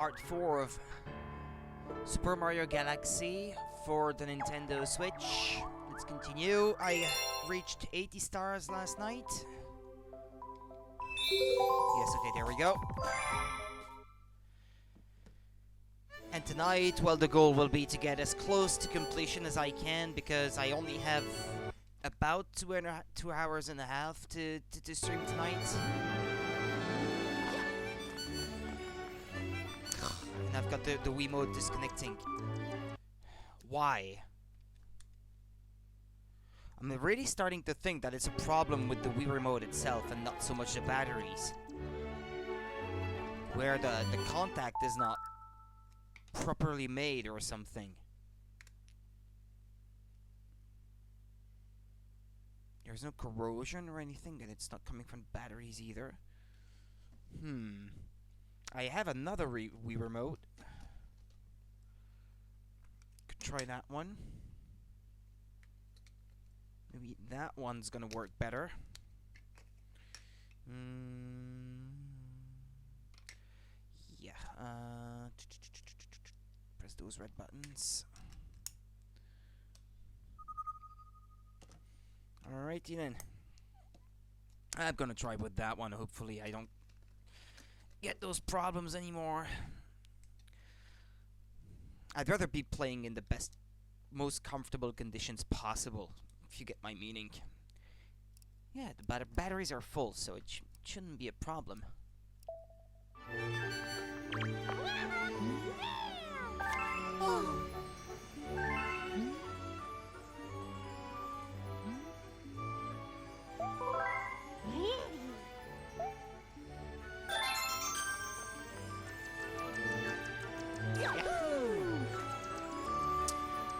Part 4 of Super Mario Galaxy for the Nintendo Switch. Let's continue. I reached 80 stars last night. Yes, okay, there we go. And tonight, well, the goal will be to get as close to completion as I can, because I only have about 2 hours and a half to stream tonight. And I've got the Wii mode disconnecting. Why? I'm really starting to think that it's a problem with the Wii remote itself and not so much the batteries. Where the contact is not properly made or something. There's no corrosion or anything, and it's not coming from batteries either. I have another Wii remote. Could try that one. Maybe that one's gonna work better. Yeah. Press those red buttons. Alrighty then. I'm gonna try with that one. Hopefully I don't get those problems anymore. I'd rather be playing in the best, most comfortable conditions possible, if you get my meaning. Yeah, the batteries are full, so it shouldn't be a problem.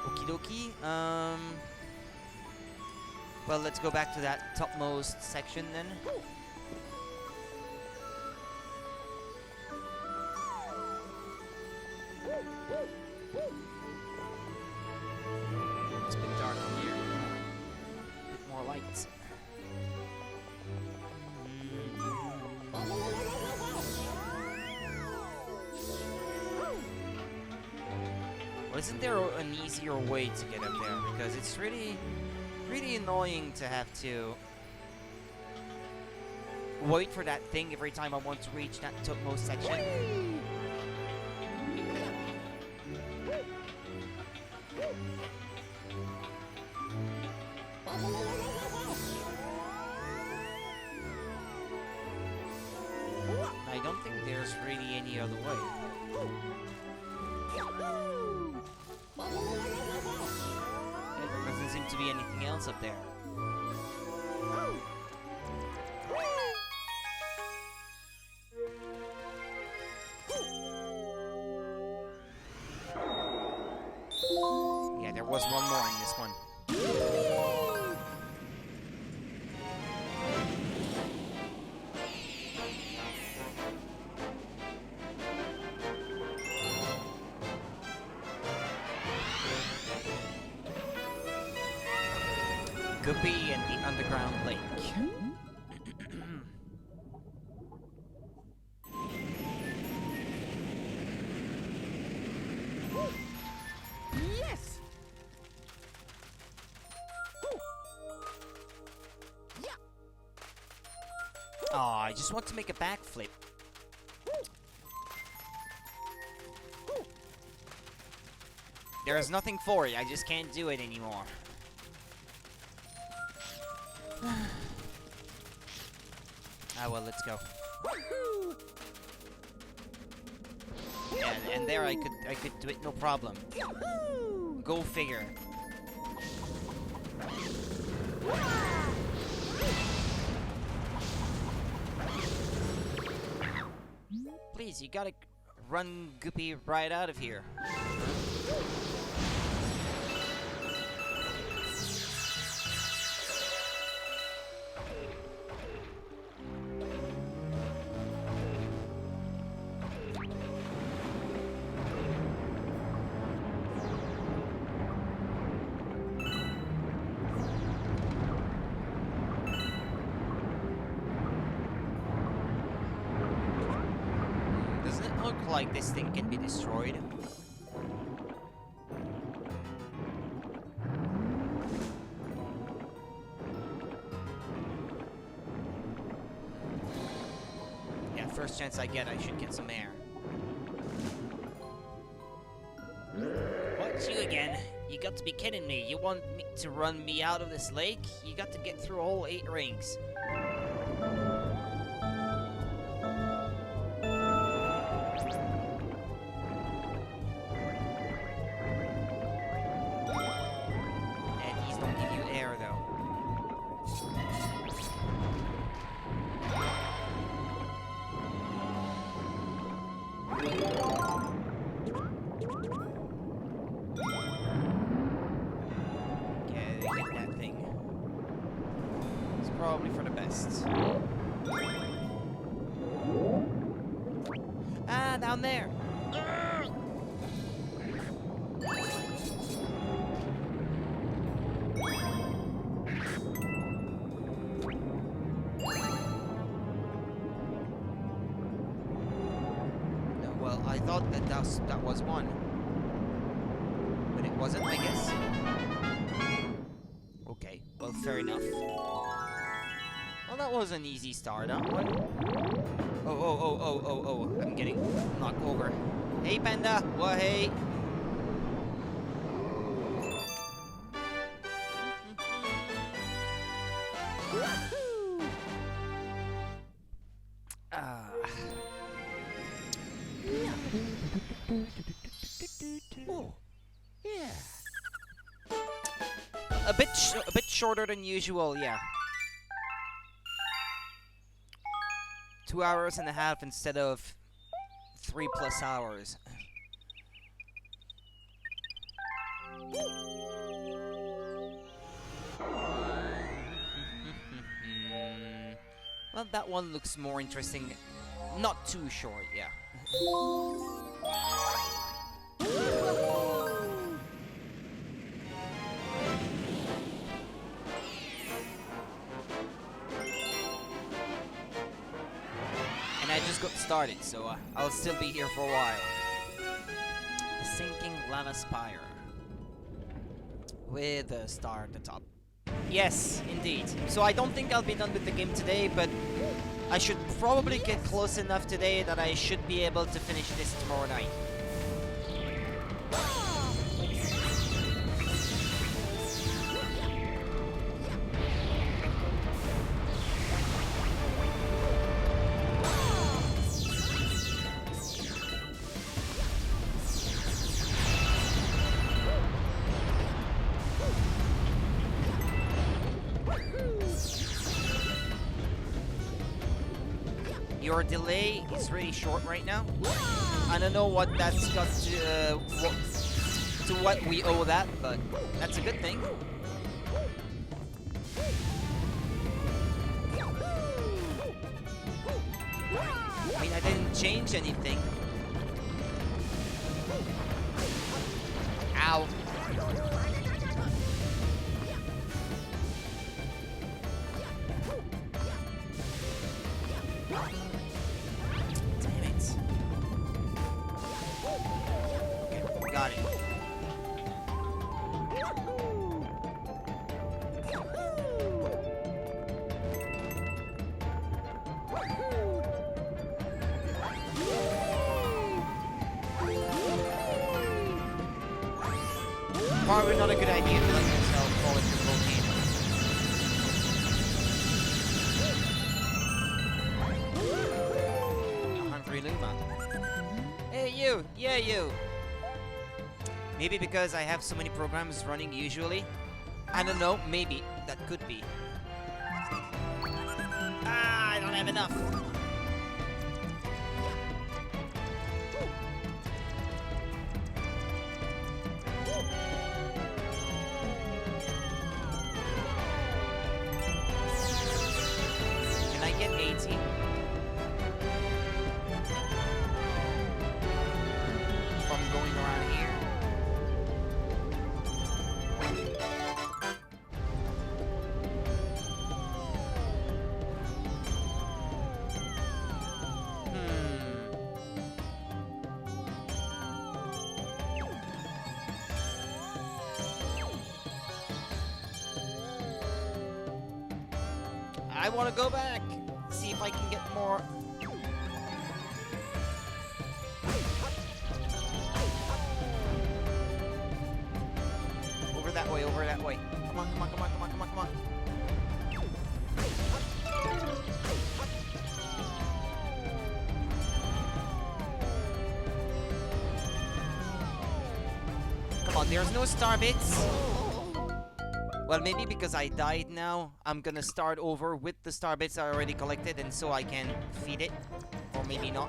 Okie dokie. Well, let's go back to that topmost section then. It's a bit dark in here. A bit more lights. Well, isn't there an easier way to get up there? Because it's really annoying to have to wait for that thing every time I want to reach that topmost section. I don't think there's really any other way. There doesn't seem to be anything else up there. Yeah, there was one more in this one. Guppy and the underground lake. Yes. Yeah. Oh, I just want to make a backflip. There is nothing for it. I just can't do it anymore. Well, let's go. And there I could do it no problem. Go figure. Please, you gotta run Guppy right out of here. like this thing can be destroyed. Yeah, first chance I get, I should get some air. What's you again? You got to be kidding me. You want me to run me out of this lake? You got to get through all 8 rings. And these don't give you air, though. Probably for the best. Ah, down there. No, well, I thought that was one, but it wasn't, I guess. Okay, well, fair enough. Well, that was an easy start, that one. Oh, I'm getting knocked over. Hey, Panda! Well, hey! Oh, yeah. A bit shorter than usual, yeah. 2 hours and a half instead of 3+ hours. Well, that one looks more interesting. Not too short, yeah. I just got started, so I'll still be here for a while. The sinking lava spire. With a star at the top. Yes, indeed. So I don't think I'll be done with the game today, but I should probably get close enough today that I should be able to finish this tomorrow night. Your delay is really short right now. I don't know what that's got to what we owe that, but that's a good thing. I mean, I didn't change anything. Ow. Damn it. Okay, got it. Probably not a good idea to let yourself fall into the volcano. Hungry Luma. Hey you! Yeah you! Maybe because I have so many programs running usually? I don't know, maybe. That could be. Ah, I don't have enough! Can I get 80? From going around here? I want to go back. See if I can get more. Over that way, over that way. Come on, come on, come on, come on, come on, come on. Come on, there's no star bits. Well, maybe because I died now, I'm gonna start over with the star bits I already collected, and so I can feed it. Or maybe not.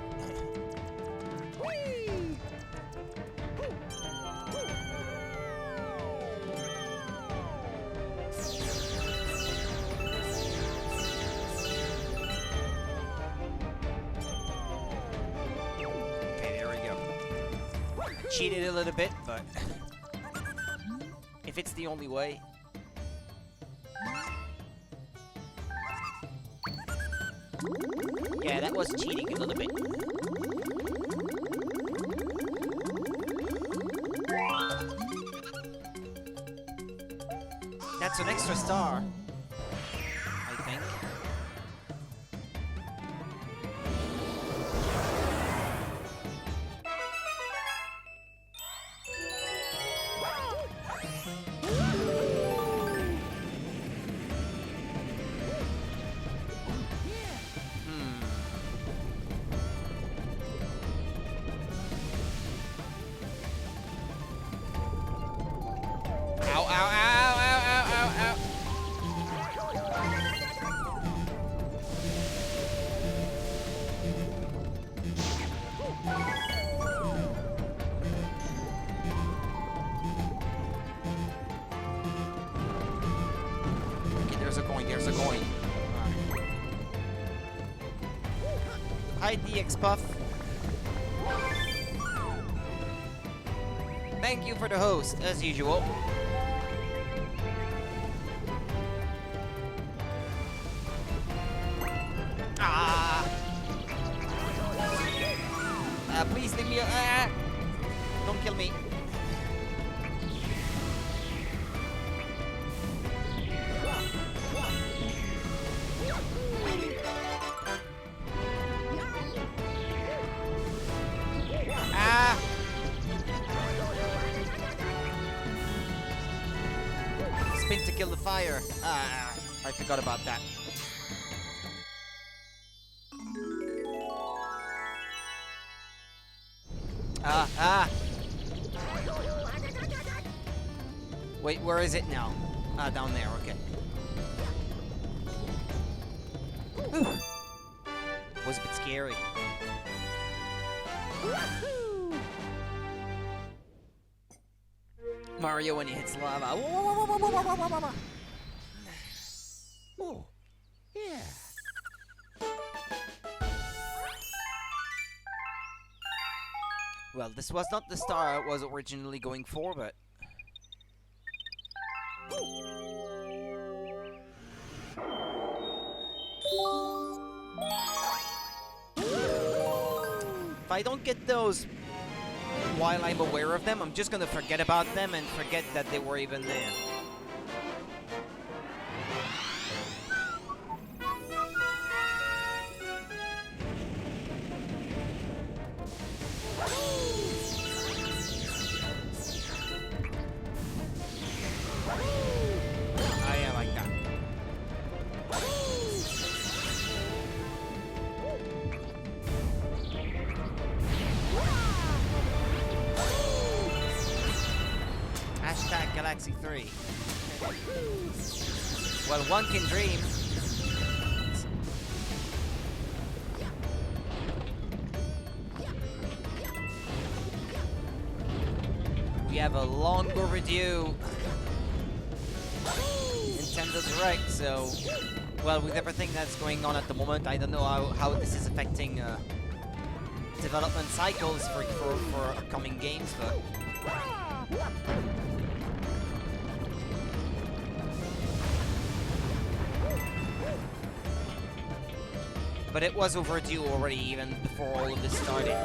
Okay, there we go. I cheated a little bit, but if it's the only way. Yeah, that was cheating a little bit. That's an extra star, I think. Ow, ow, ow, ow, ow, ow, ow. Okay, there's a coin, there's a coin. Hi, DX Puff. Thank you for the host, as usual. Please leave me. Don't kill me. Spin to kill the fire. I forgot about that. Wait, where is it now? Down there, okay. Whew. Was a bit scary. Mario when he hits lava. Oh, yeah. Well, this was not the star I was originally going for, but... If I don't get those while I'm aware of them, I'm just gonna forget about them and forget that they were even there. Galaxy 3. Well, one can dream. We have a long overdue Nintendo Direct, so... Well, with everything that's going on at the moment, I don't know how this is affecting development cycles for upcoming games, but... But it was overdue already, even before all of this started.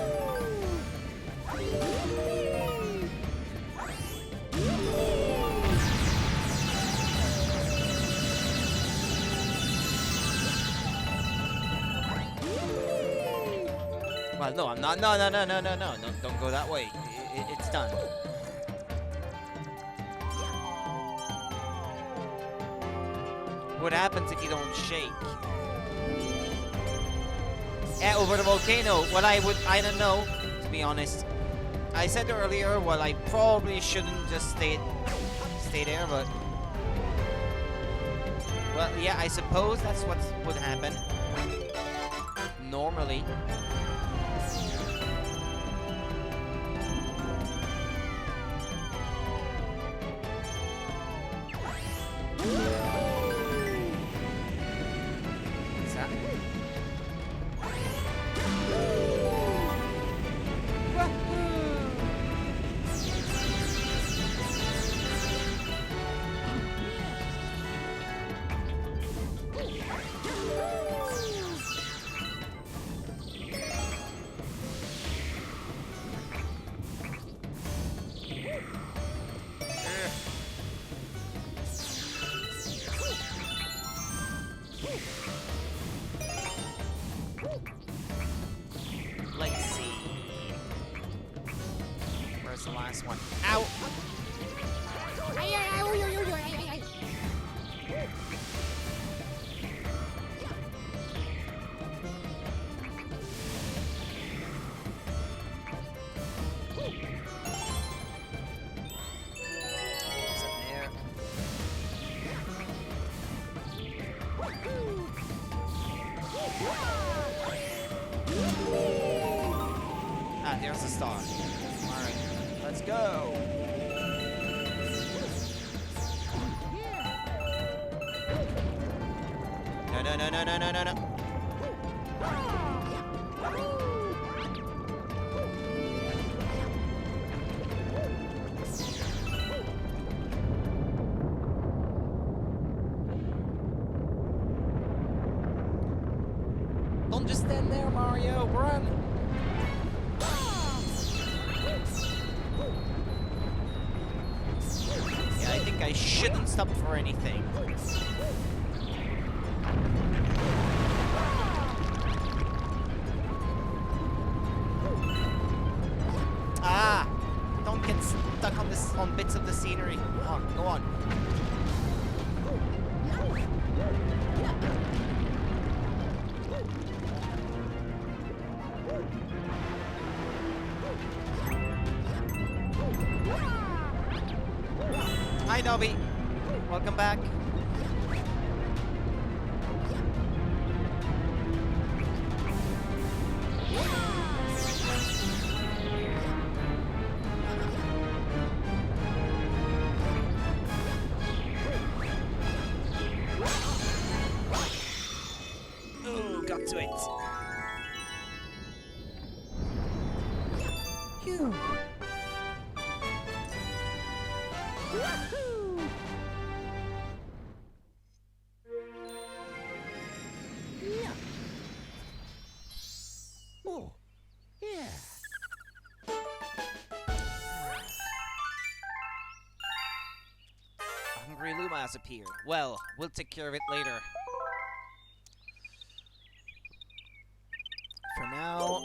Well, no, I'm not. No, no, no, no, no, no. Don't go that way. It's done. What happens if you don't shake? Yeah, over the volcano. Well, I don't know, to be honest. I said earlier, well, I probably shouldn't just stay there, but... Well, yeah, I suppose that's what would happen. Normally. What's that? Let's see. Where's the last one? Ow! What's up there? Ah, there's the star. Alright, let's go! No, no, no, no, no, no, no, no. Don't just stand there, Mario. Run! Yeah, I think I shouldn't stop for anything. Ah! Don't get stuck on bits of the scenery. Come on, go on. Hi, Nobby. Welcome back. Oh, got to it. Phew. Oh, yeah. A hungry Luma has appeared. Well, we'll take care of it later. For now...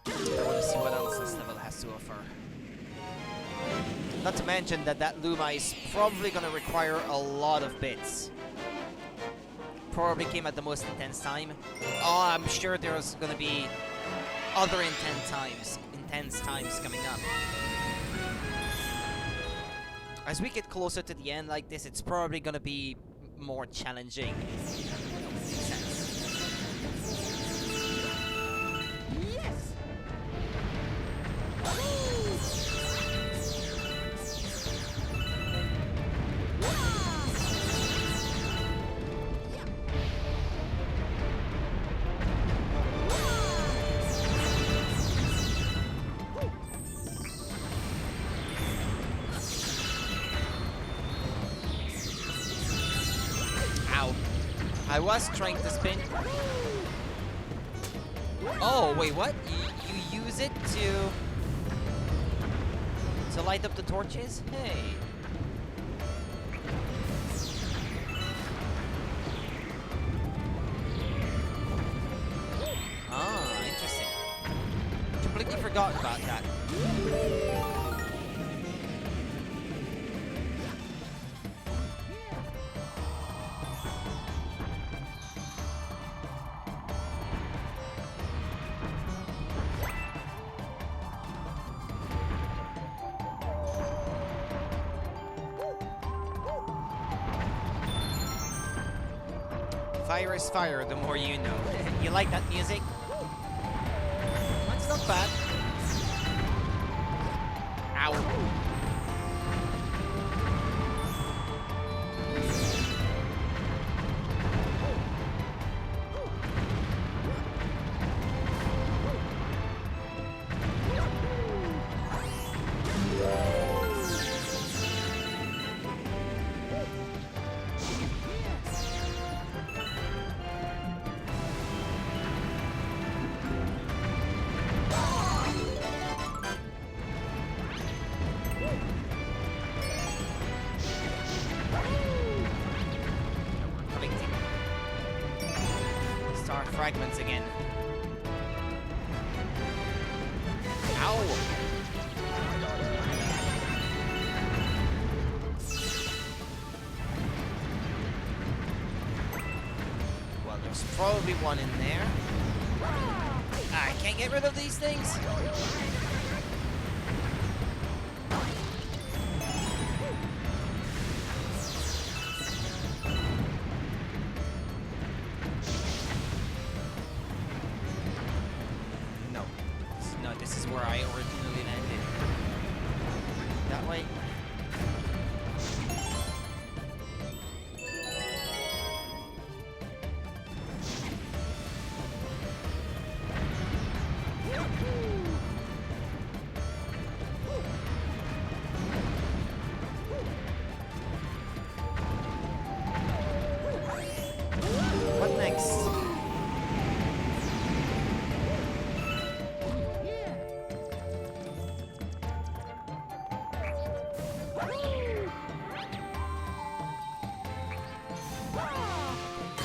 I want to see what else this level has to offer. Not to mention that Luma is probably going to require a lot of bits. Probably came at the most intense time. Oh, I'm sure there's going to be other intense times coming up. As we get closer to the end like this, it's probably going to be more challenging. Yes. Ow. I was trying to spin. Oh, wait, what? You use it to light up the torches? Hey. forgot about that. Fire is fire, the more you know. You like that music? That's not bad. Ow. Star fragments again. Ow! Well, there's probably one in there. I can't get rid of these things. No, this is where I originally landed. That way. What next?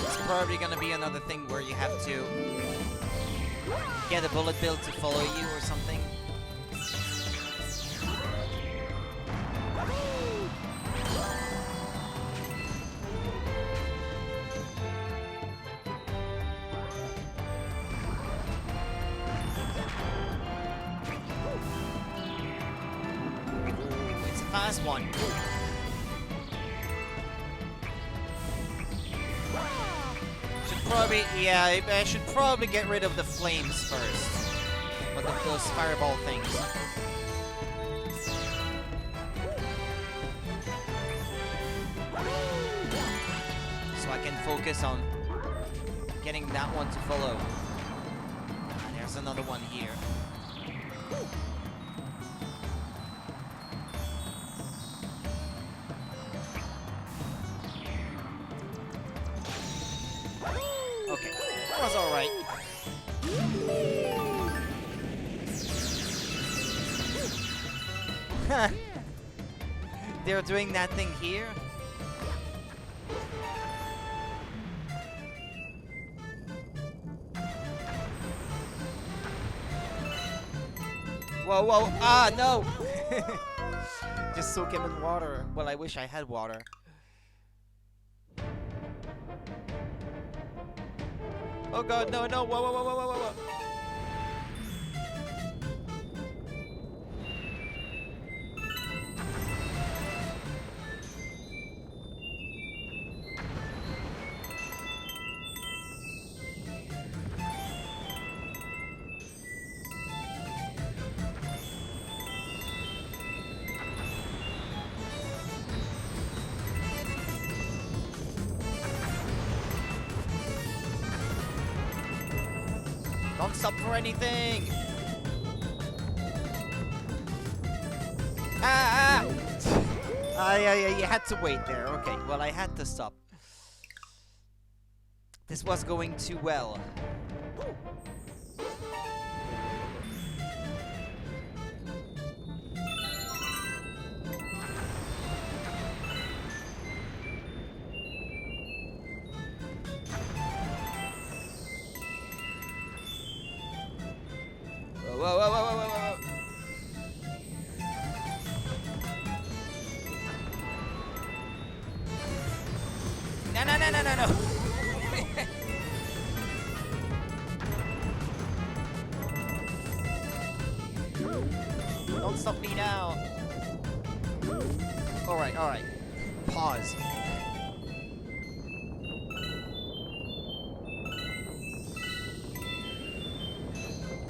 It's probably gonna be another thing where you have to get a bullet bill to follow you or something. It's a fast one. Probably, yeah, I should probably get rid of the flames first. Or those fireball things. So I can focus on getting that one to follow. There's another one here. Okay, that was alright. They're doing that thing here? Whoa, whoa, ah, no! Just soak him in water. Well, I wish I had water. Oh god, no, no, whoa, whoa, whoa, whoa, whoa, whoa. Don't stop for anything! Ah! Ah, yeah, you had to wait there. Okay, well, I had to stop. This was going too well. Whoa, whoa, whoa, whoa, whoa, whoa. Don't stop me now. Alright, alright. Pause.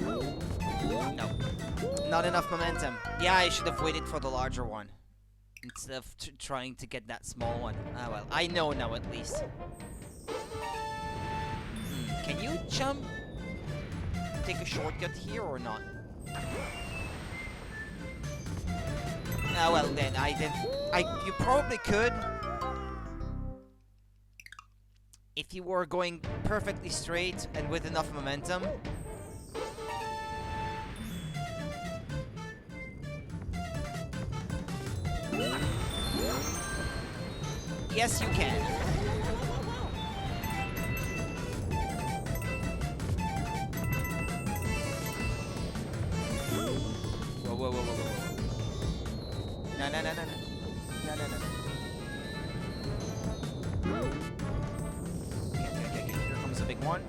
No. Not enough momentum. Yeah, I should have waited for the larger one. Instead of trying to get that small one. Ah well, I know now at least. Can you jump? Take a shortcut here or not? Ah well then, you probably could. If you were going perfectly straight and with enough momentum. Yes, you can. Whoa, whoa, whoa, whoa, whoa. No, no, no, no, no. No, no, no, no. Okay. Here comes a big one.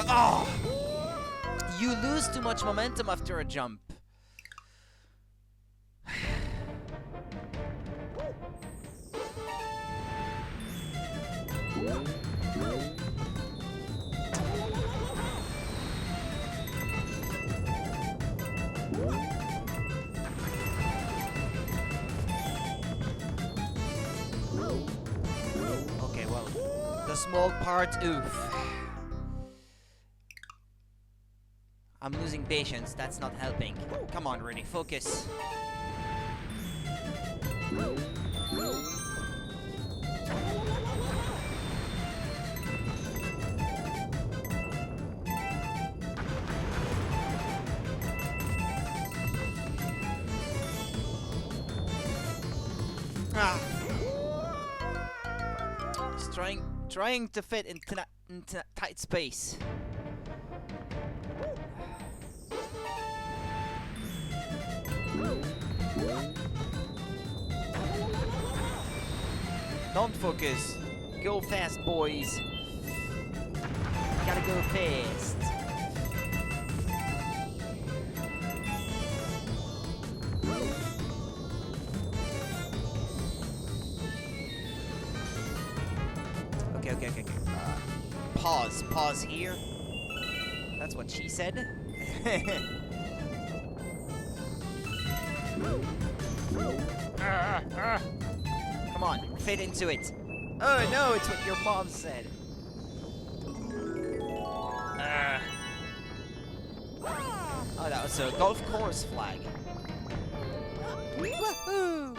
Oh! You lose too much momentum after a jump. Okay, well, the small part, oof. I'm losing patience, that's not helping. Come on, Rudy, focus. Ah. Just trying to fit into that tight space. Don't focus. Go fast, boys. Gotta go fast. Okay. Pause here. That's what she said. Come on, fit into it. Oh no, it's what your mom said. Oh, that was a golf course flag. Woohoo!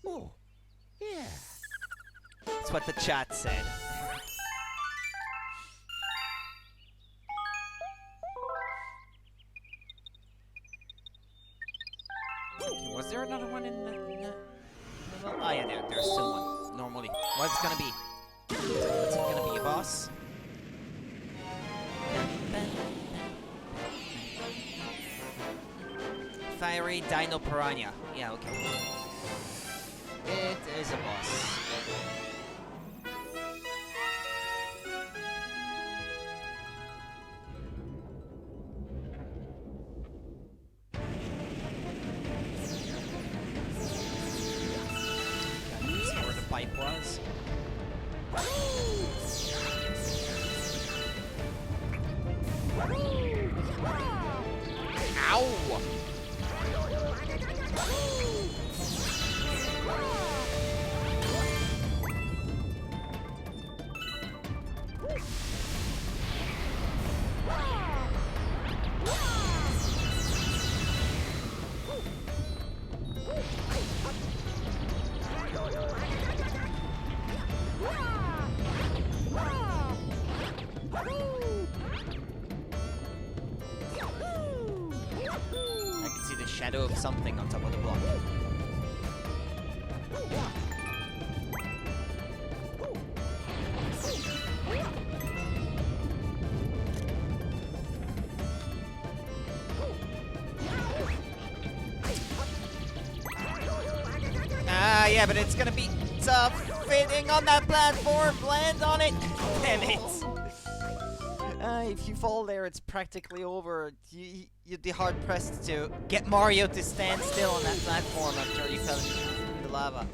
Oh, yeah. That's what the chat said. Okay, was there another one in the oh yeah, there's still one. Normally. What's gonna be? What's it gonna be, a boss? Fiery Dino Piranha. Yeah, okay. It is a boss. See where the pipe was. Ow! Shadow of something on top of the block. Yeah, but it's gonna be tough fitting on that platform. Land on it. Damn it. If you fall there, it's practically over. You'd be hard pressed to get Mario to stand still on that platform after he fell into the lava.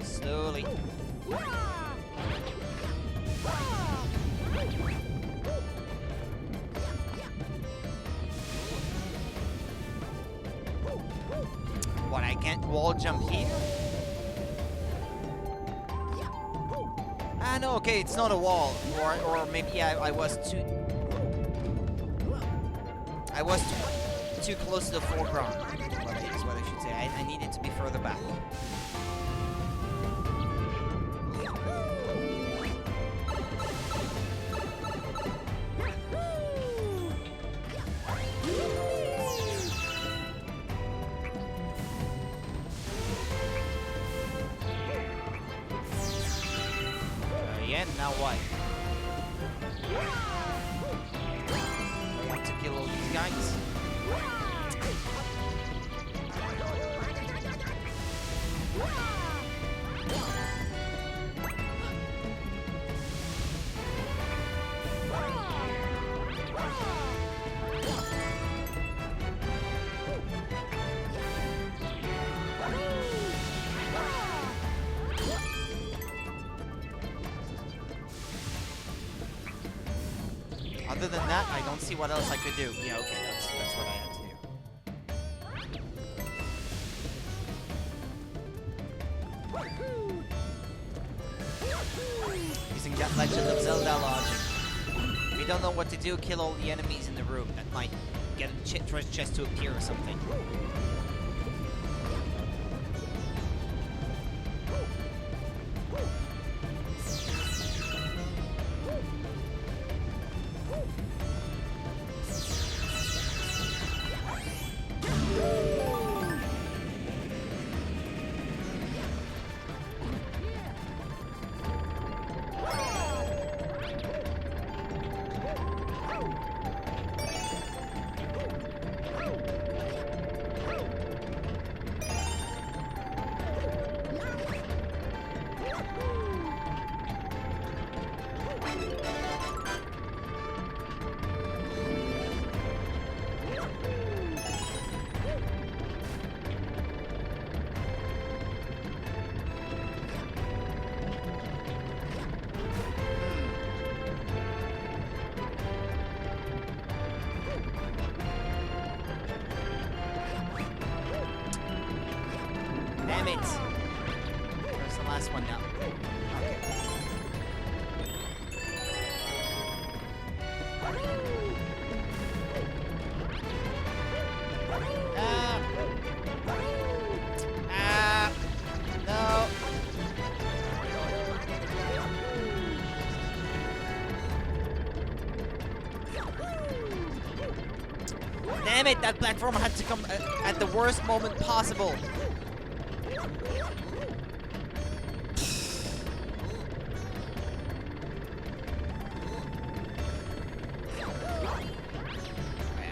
Slowly. What, I can't wall jump here? Ah, no, okay, it's not a wall. Or maybe, yeah, I was too close to the foreground. Is what I should say. I needed to be further back. Yeah, now what? I want to kill all these guys. Other than that, I don't see what else I could do. Yeah, okay, that's what I had to do. Using that Legend of Zelda logic. If you don't know what to do, kill all the enemies in the room. That might get a treasure chest to appear or something. Damn it! Where's the last one now? No! Damn it! That platform had to come at the worst moment possible.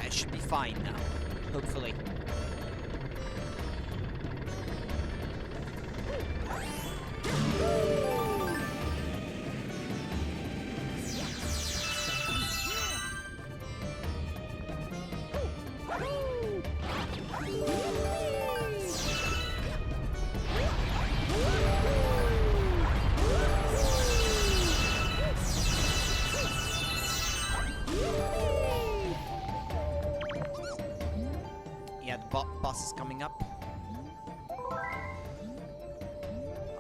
I should be fine now, hopefully. coming up.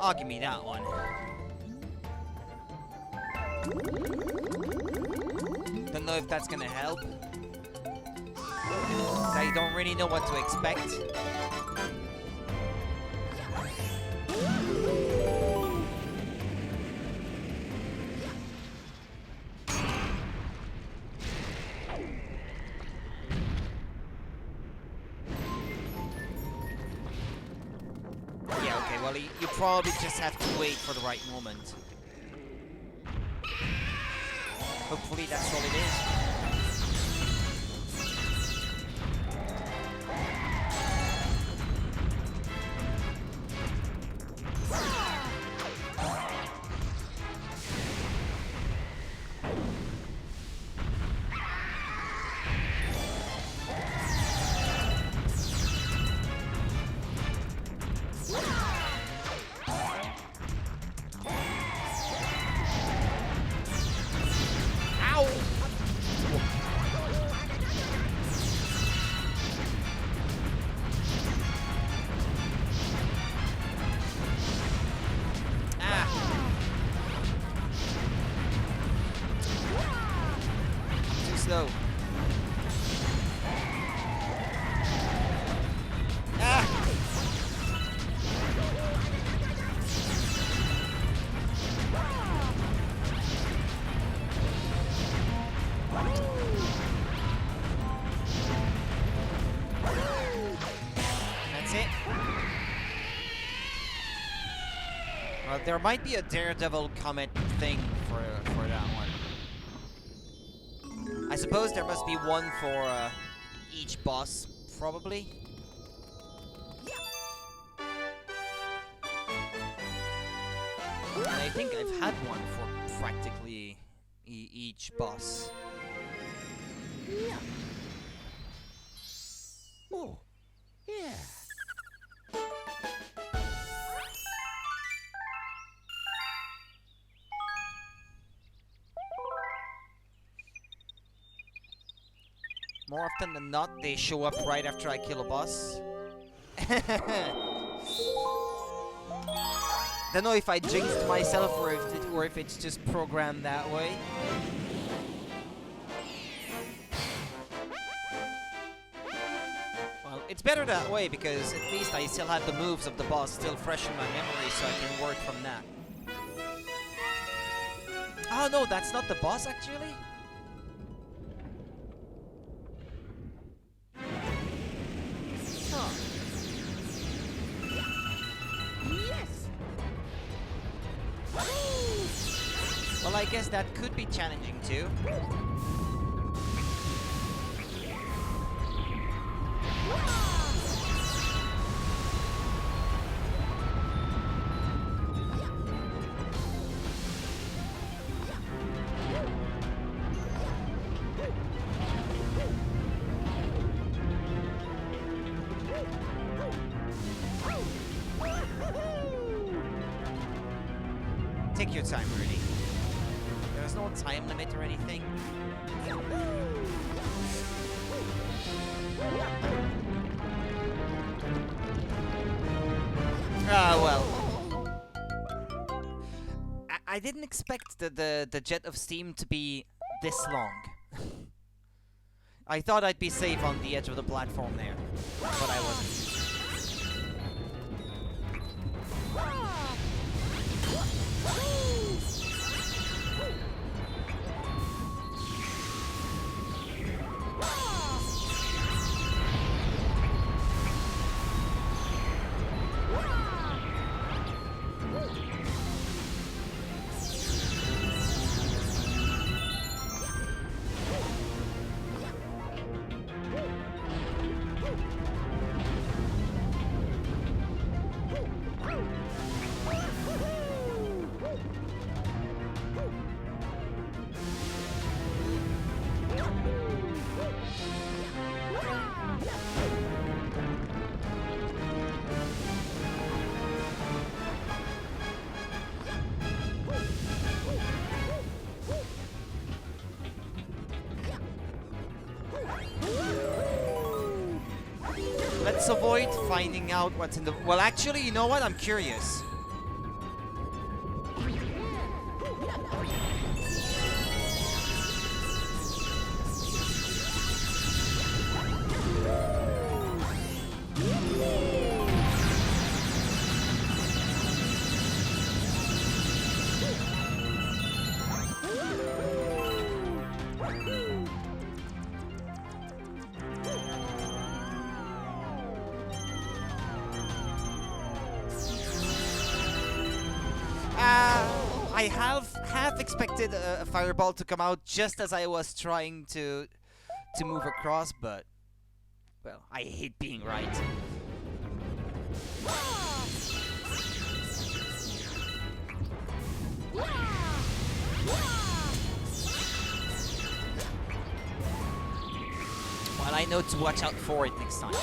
Oh, give me that one. Don't know if that's gonna help. I don't really know what to expect. Yeah, okay, well, you probably just have to wait for the right moment. Hopefully that's all it is. Slow. Ah! That's it. Well, there might be a Daredevil comet thing for that one. I suppose there must be one for each boss, probably. And I think I've had one for practically each boss. Yeah. Oh, yeah. More often than not, they show up right after I kill a boss. Don't know if I jinxed myself or if it's just programmed that way. Well, it's better that way because at least I still have the moves of the boss still fresh in my memory, so I can work from that. Oh no, that's not the boss actually? Huh. Yes. Well, I guess that could be challenging too. Take your time, really. There's no time limit or anything. Ah, well. I didn't expect the jet of steam to be this long. I thought I'd be safe on the edge of the platform there, but I wasn't. also avoid finding out what's in the... Well, actually, you know what? I'm curious. I half expected a fireball to come out just as I was trying to move across, but well, I hate being right. Well, I know to watch out for it next time.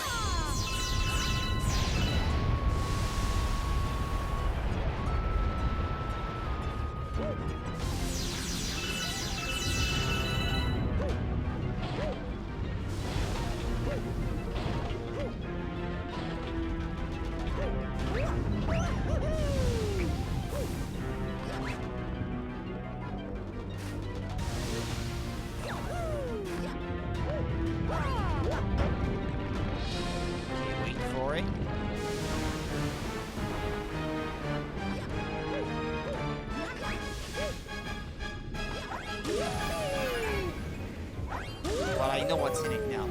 Well, I know what's in it now.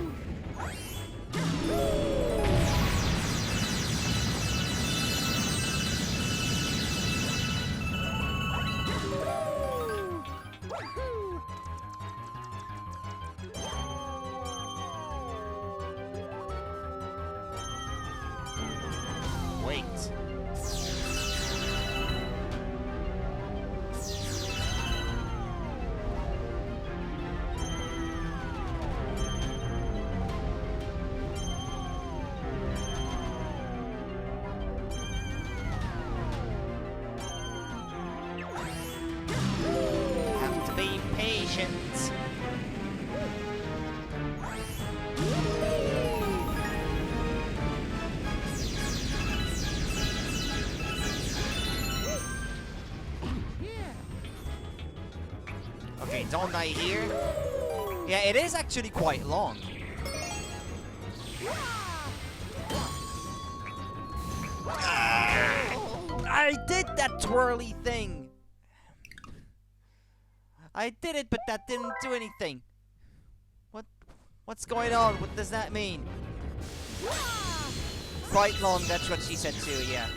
Wait. Have to be patient. Okay, don't die here. Yeah, it is actually quite long. I did that twirly thing. I did it, but that didn't do anything. What's going on? What does that mean? Quite long, that's what she said too, yeah.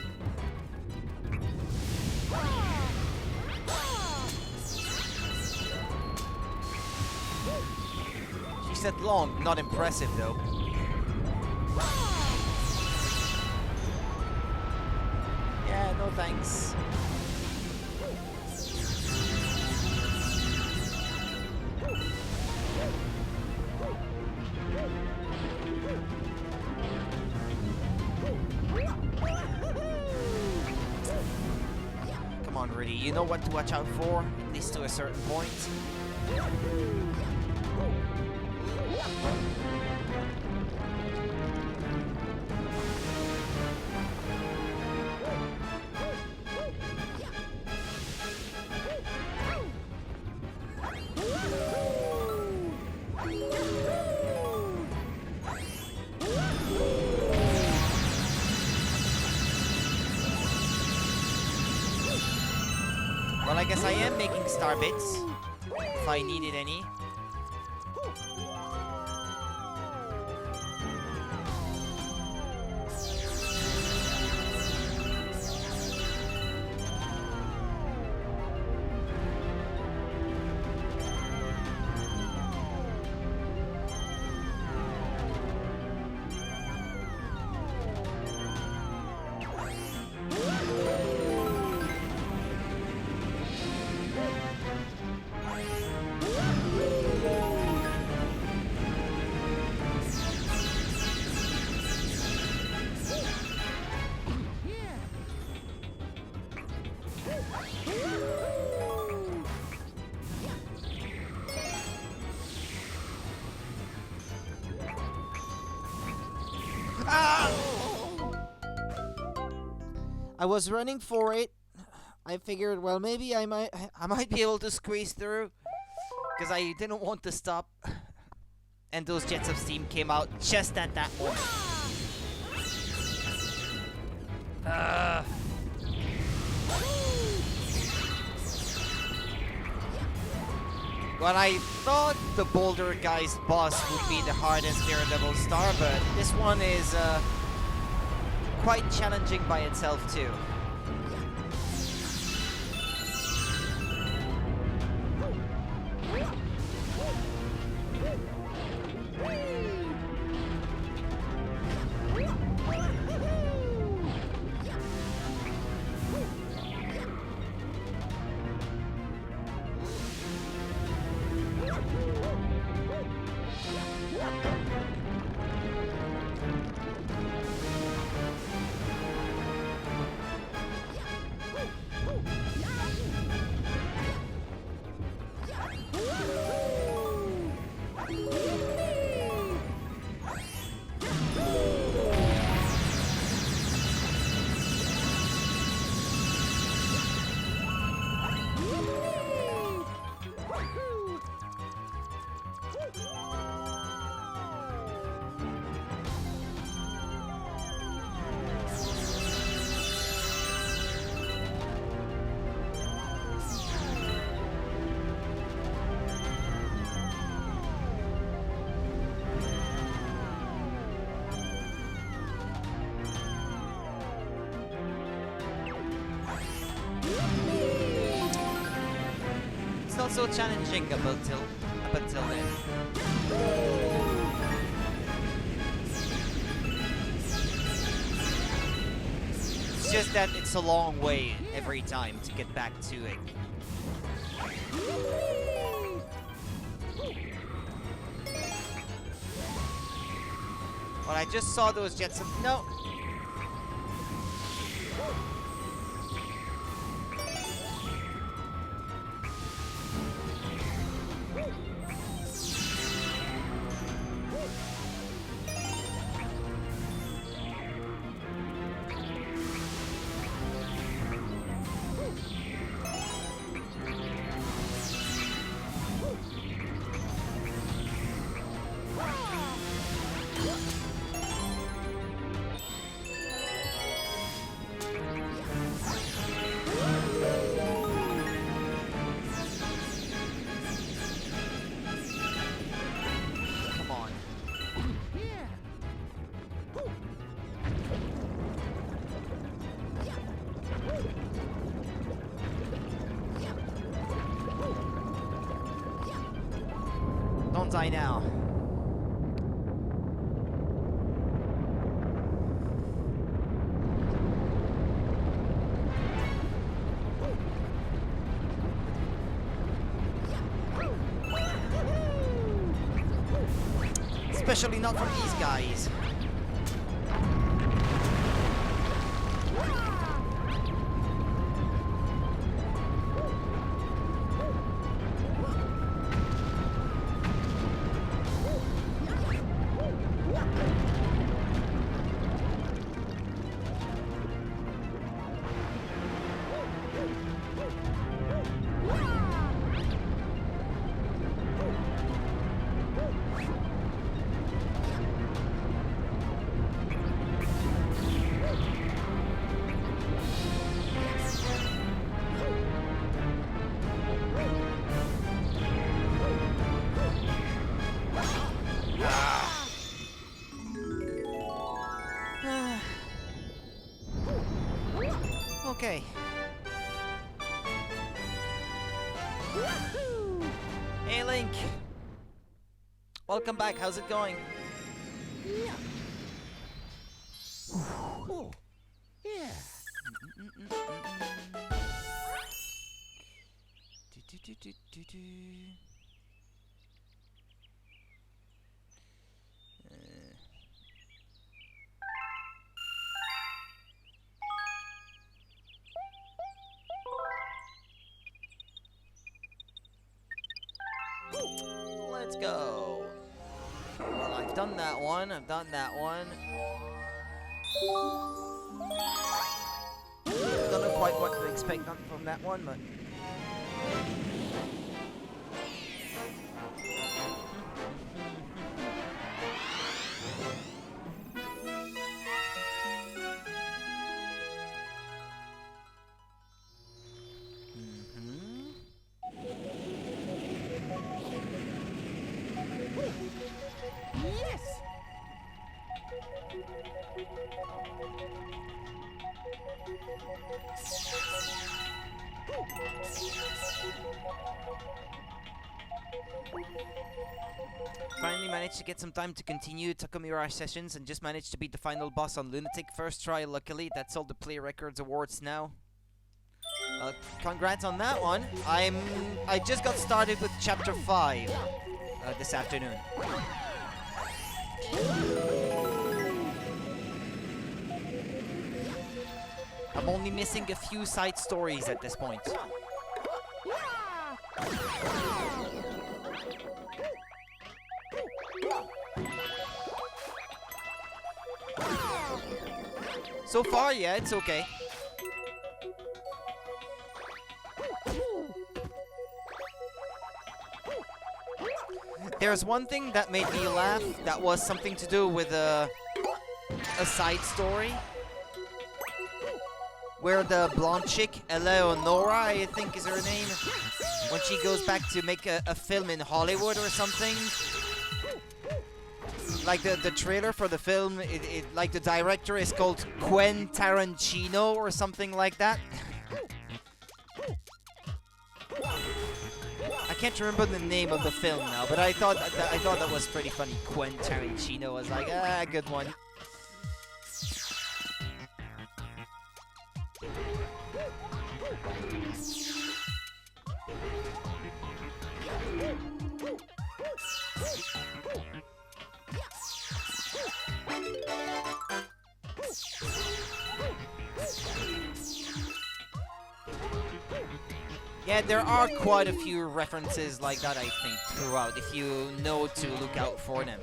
She said long, not impressive though. Yeah, no thanks. Come on, Rudy, you know what to watch out for, at least to a certain point. Well, I guess I am making star bits, if I needed any. Ah! was running for it. I figured, well, maybe I might be able to squeeze through, because I didn't want to stop. And those jets of steam came out just at that moment. Well, I thought the Boulder guy's boss would be the hardest Daredevil star, but this one is quite challenging by itself too. It's not so challenging up until then. It's just that it's a long way every time to get back to it. Well, I just saw those jets of... No! Don't die now. Especially not from these guys. Okay. Hey, Link. Welcome back. How's it going? Yeah. Oh, yeah. Let's go. Well, I've done that one. quite what to expect from that one, but... Yes. Finally managed to get some time to continue Takamura sessions and just managed to beat the final boss on Lunatic first try, luckily. That's all the Play Records awards now. Congrats on that one. I just got started with chapter 5 this afternoon. I'm only missing a few side stories at this point. So far, yeah, it's okay. There's one thing that made me laugh that was something to do with a side story where the blonde chick, Eleonora, I think is her name, when she goes back to make a film in Hollywood or something. Like the trailer for the film, like the director is called Quentin Tarantino or something like that. I can't remember the name of the film now, but I thought that was pretty funny. Quentin Tarantino was like, good one. Yeah, there are quite a few references like that, I think, throughout, if you know to look out for them.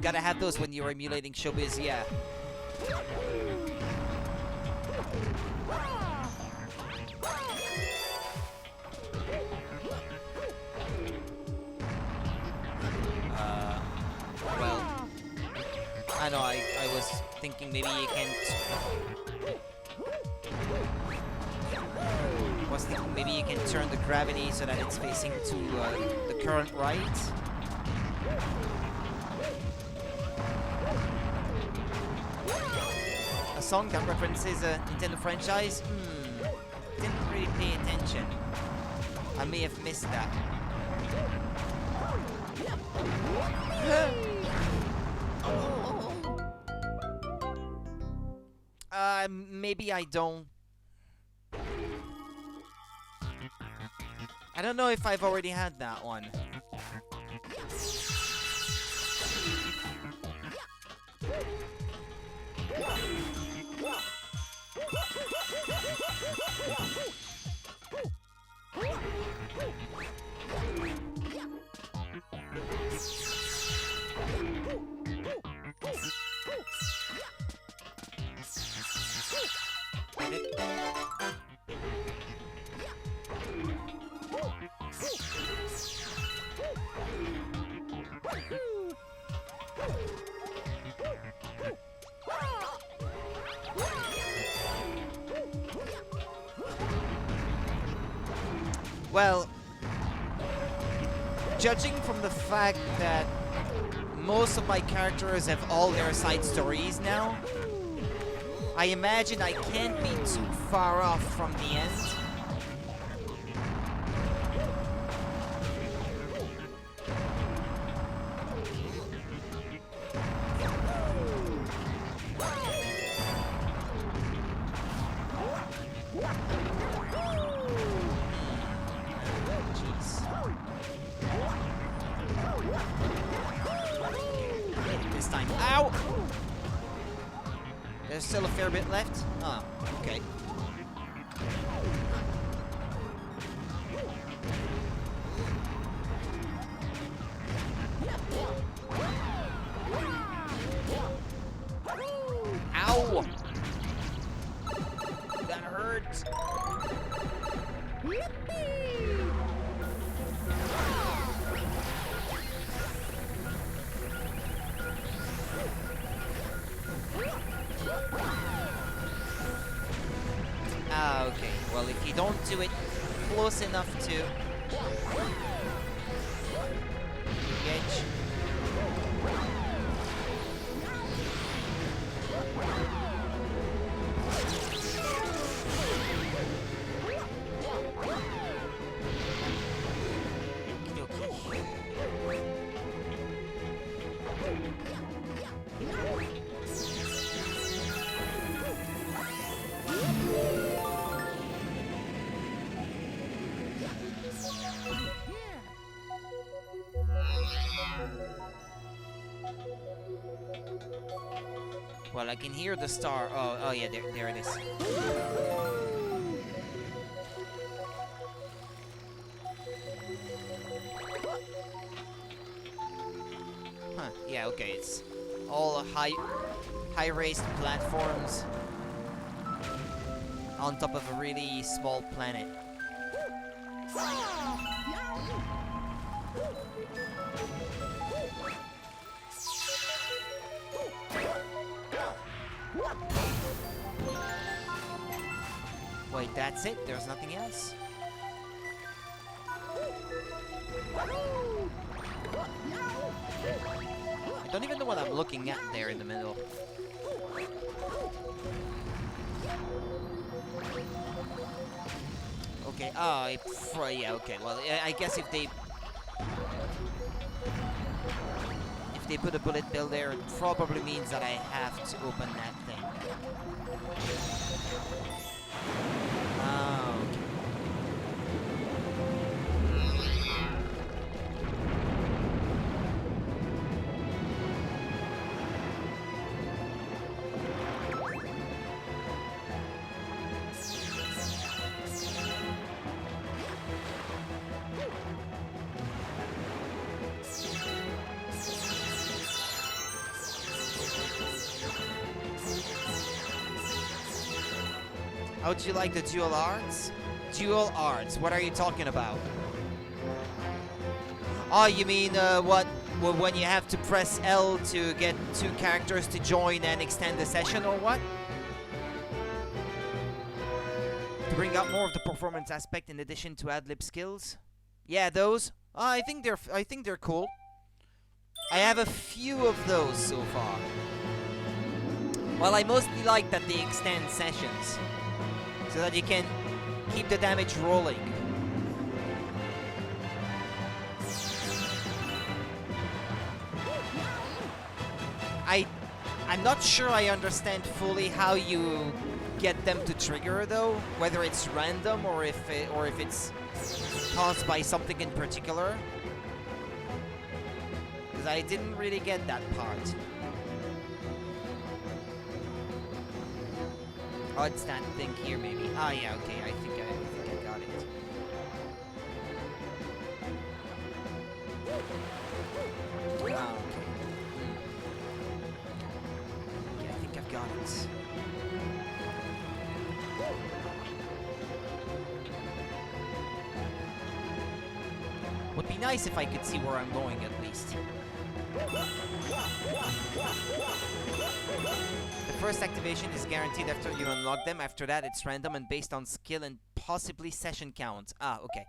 Gotta have those when you're emulating showbiz, yeah. Well, I know, I was thinking maybe you can't... Maybe you can turn the gravity so that it's facing to the current right. A song that references a Nintendo franchise? Didn't really pay attention. I may have missed that. Maybe I don't. I don't know if I've already had that one. Well, judging from the fact that most of my characters have all their side stories now, I imagine I can't be too far off from the end. This time. Ow! There's still a fair bit left. Oh, okay. Ow! out. Ah, okay. Well, if you don't do it close enough to engage. Well, I can hear the star. Oh yeah, there it is. Huh? Yeah, okay. It's all high-raised platforms on top of a really small planet. Wait, that's it? There's nothing else? I don't even know what I'm looking at there in the middle. Okay, yeah, okay. Well, I guess if they put a bullet bill there, it probably means that I have to open that thing. Oh, okay. How'd you like the dual arts? Dual arts, what are you talking about? Oh, you mean when you have to press L to get two characters to join and extend the session, or what? To bring out more of the performance aspect in addition to ad-lib skills? Yeah, those. I think they're cool. I have a few of those so far. Well, I mostly like that they extend sessions, so that you can keep the damage rolling. I'm not sure I understand fully how you get them to trigger though, whether it's random or if it's caused by something in particular. Because I didn't really get that part. Oh, it's that thing here, maybe. Ah, yeah, okay. I think I got it. Ah, okay. Yeah, I think I've got it. Would be nice if I could see where I'm going at least. The first activation is guaranteed after you unlock them. After that, it's random and based on skill and possibly session count. Ah, okay.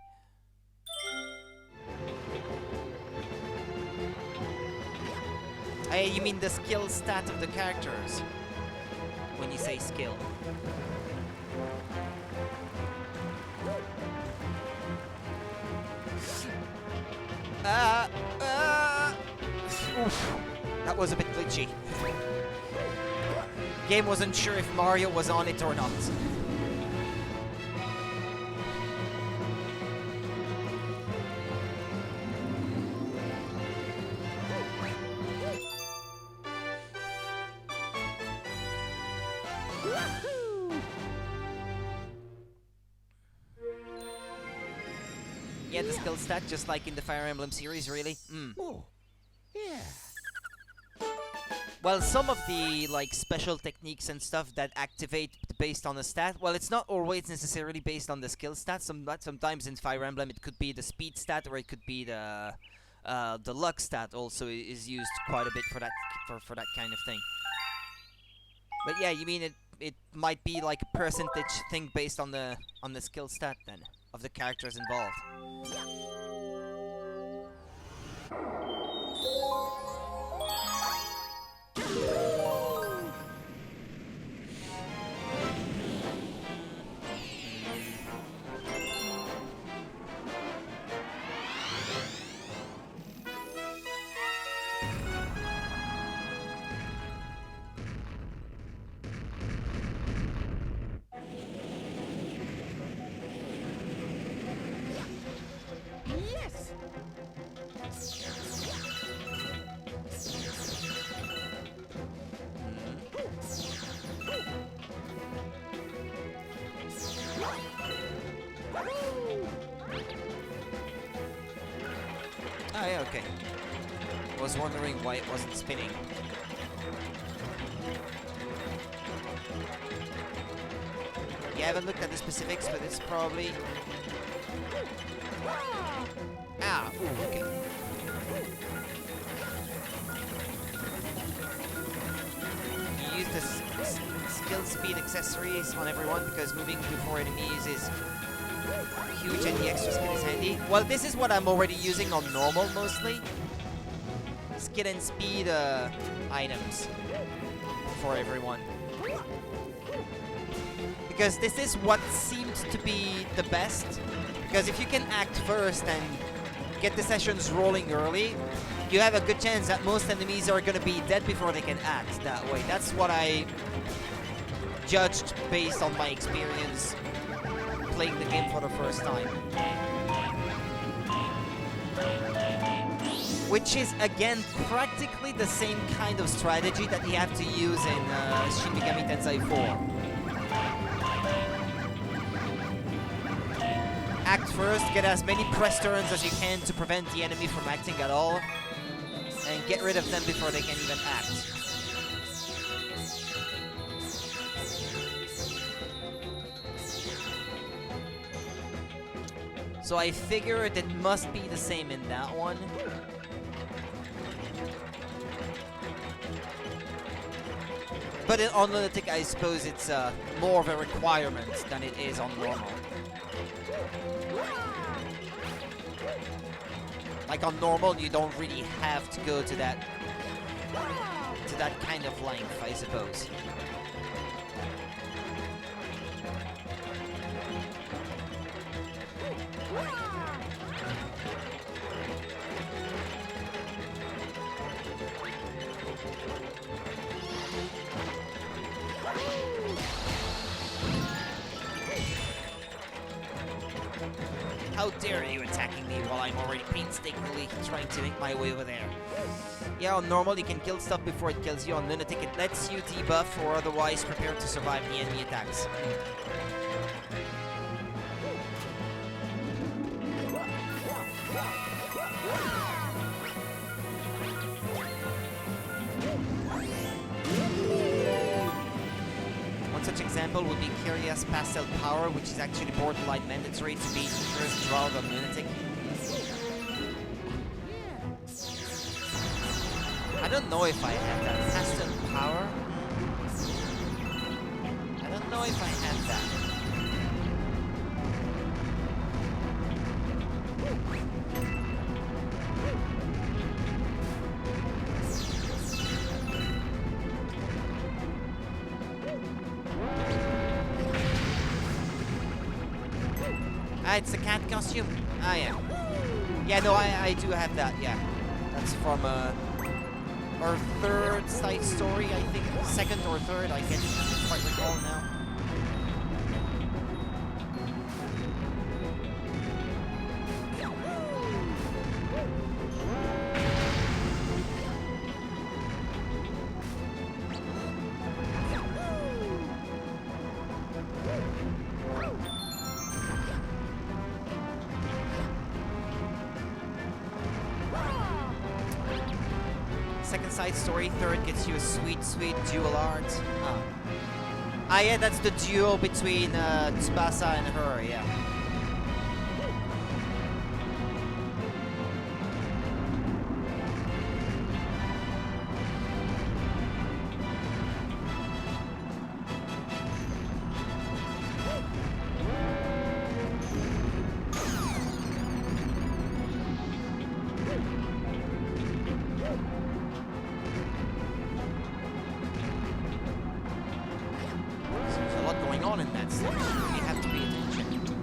Hey, you mean the skill stat of the characters when you say skill. Oof. That was a bit glitchy. Game wasn't sure if Mario was on it or not. Yeah, the skill stat, just like in the Fire Emblem series, really. Oh, yeah. Well, some of the like special techniques and stuff that activate based on the stat. Well, it's not always necessarily based on the skill stat. Sometimes in Fire Emblem it could be the speed stat, or it could be the luck stat. Also is used quite a bit for that for that kind of thing. But yeah, you mean it might be like a percentage thing based on the skill stat then of the characters involved. Yes. Oh yeah, okay. I was wondering why it wasn't spinning. You haven't looked at the specifics, but it's probably... Ah, ooh, okay. You use the skill speed accessories on everyone because moving before enemies is huge and the extra skill is handy. Well, this is what I'm already using on normal mostly. Skill and speed items for everyone. Because this is what seemed to be the best. Because if you can act first and get the sessions rolling early, you have a good chance that most enemies are going to be dead before they can act that way. That's what I judged based on my experience playing the game for the first time. Which is, again, practically the same kind of strategy that you have to use in Shin Megami Tensei 4. Act first, get as many press turns as you can to prevent the enemy from acting at all, and get rid of them before they can even act. So I figured it must be the same in that one. But on Lunatic, I suppose it's more of a requirement than it is on normal. Like on normal, you don't really have to go to that kind of length, I suppose. How dare you attacking me while I'm already painstakingly trying to make my way over there. Yeah, on normal you can kill stuff before it kills you. On Lunatic it lets you debuff or otherwise prepare to survive the enemy attacks. One such example would be Kyria's Pastel Power, which is actually borderline mandatory to beat the first draw of Lunatic. I don't know if I have that. Pastel Power? I don't know if I have that. Ah, it's the cat costume? Ah, yeah. Yeah, no, I do have that, yeah. That's from our third side story, I think. Second or third, I can't quite recall now. side story. Third gets you a sweet, sweet dual art. Ah, yeah, that's the duo between Tsubasa and her, yeah. In that stage, you have to pay attention.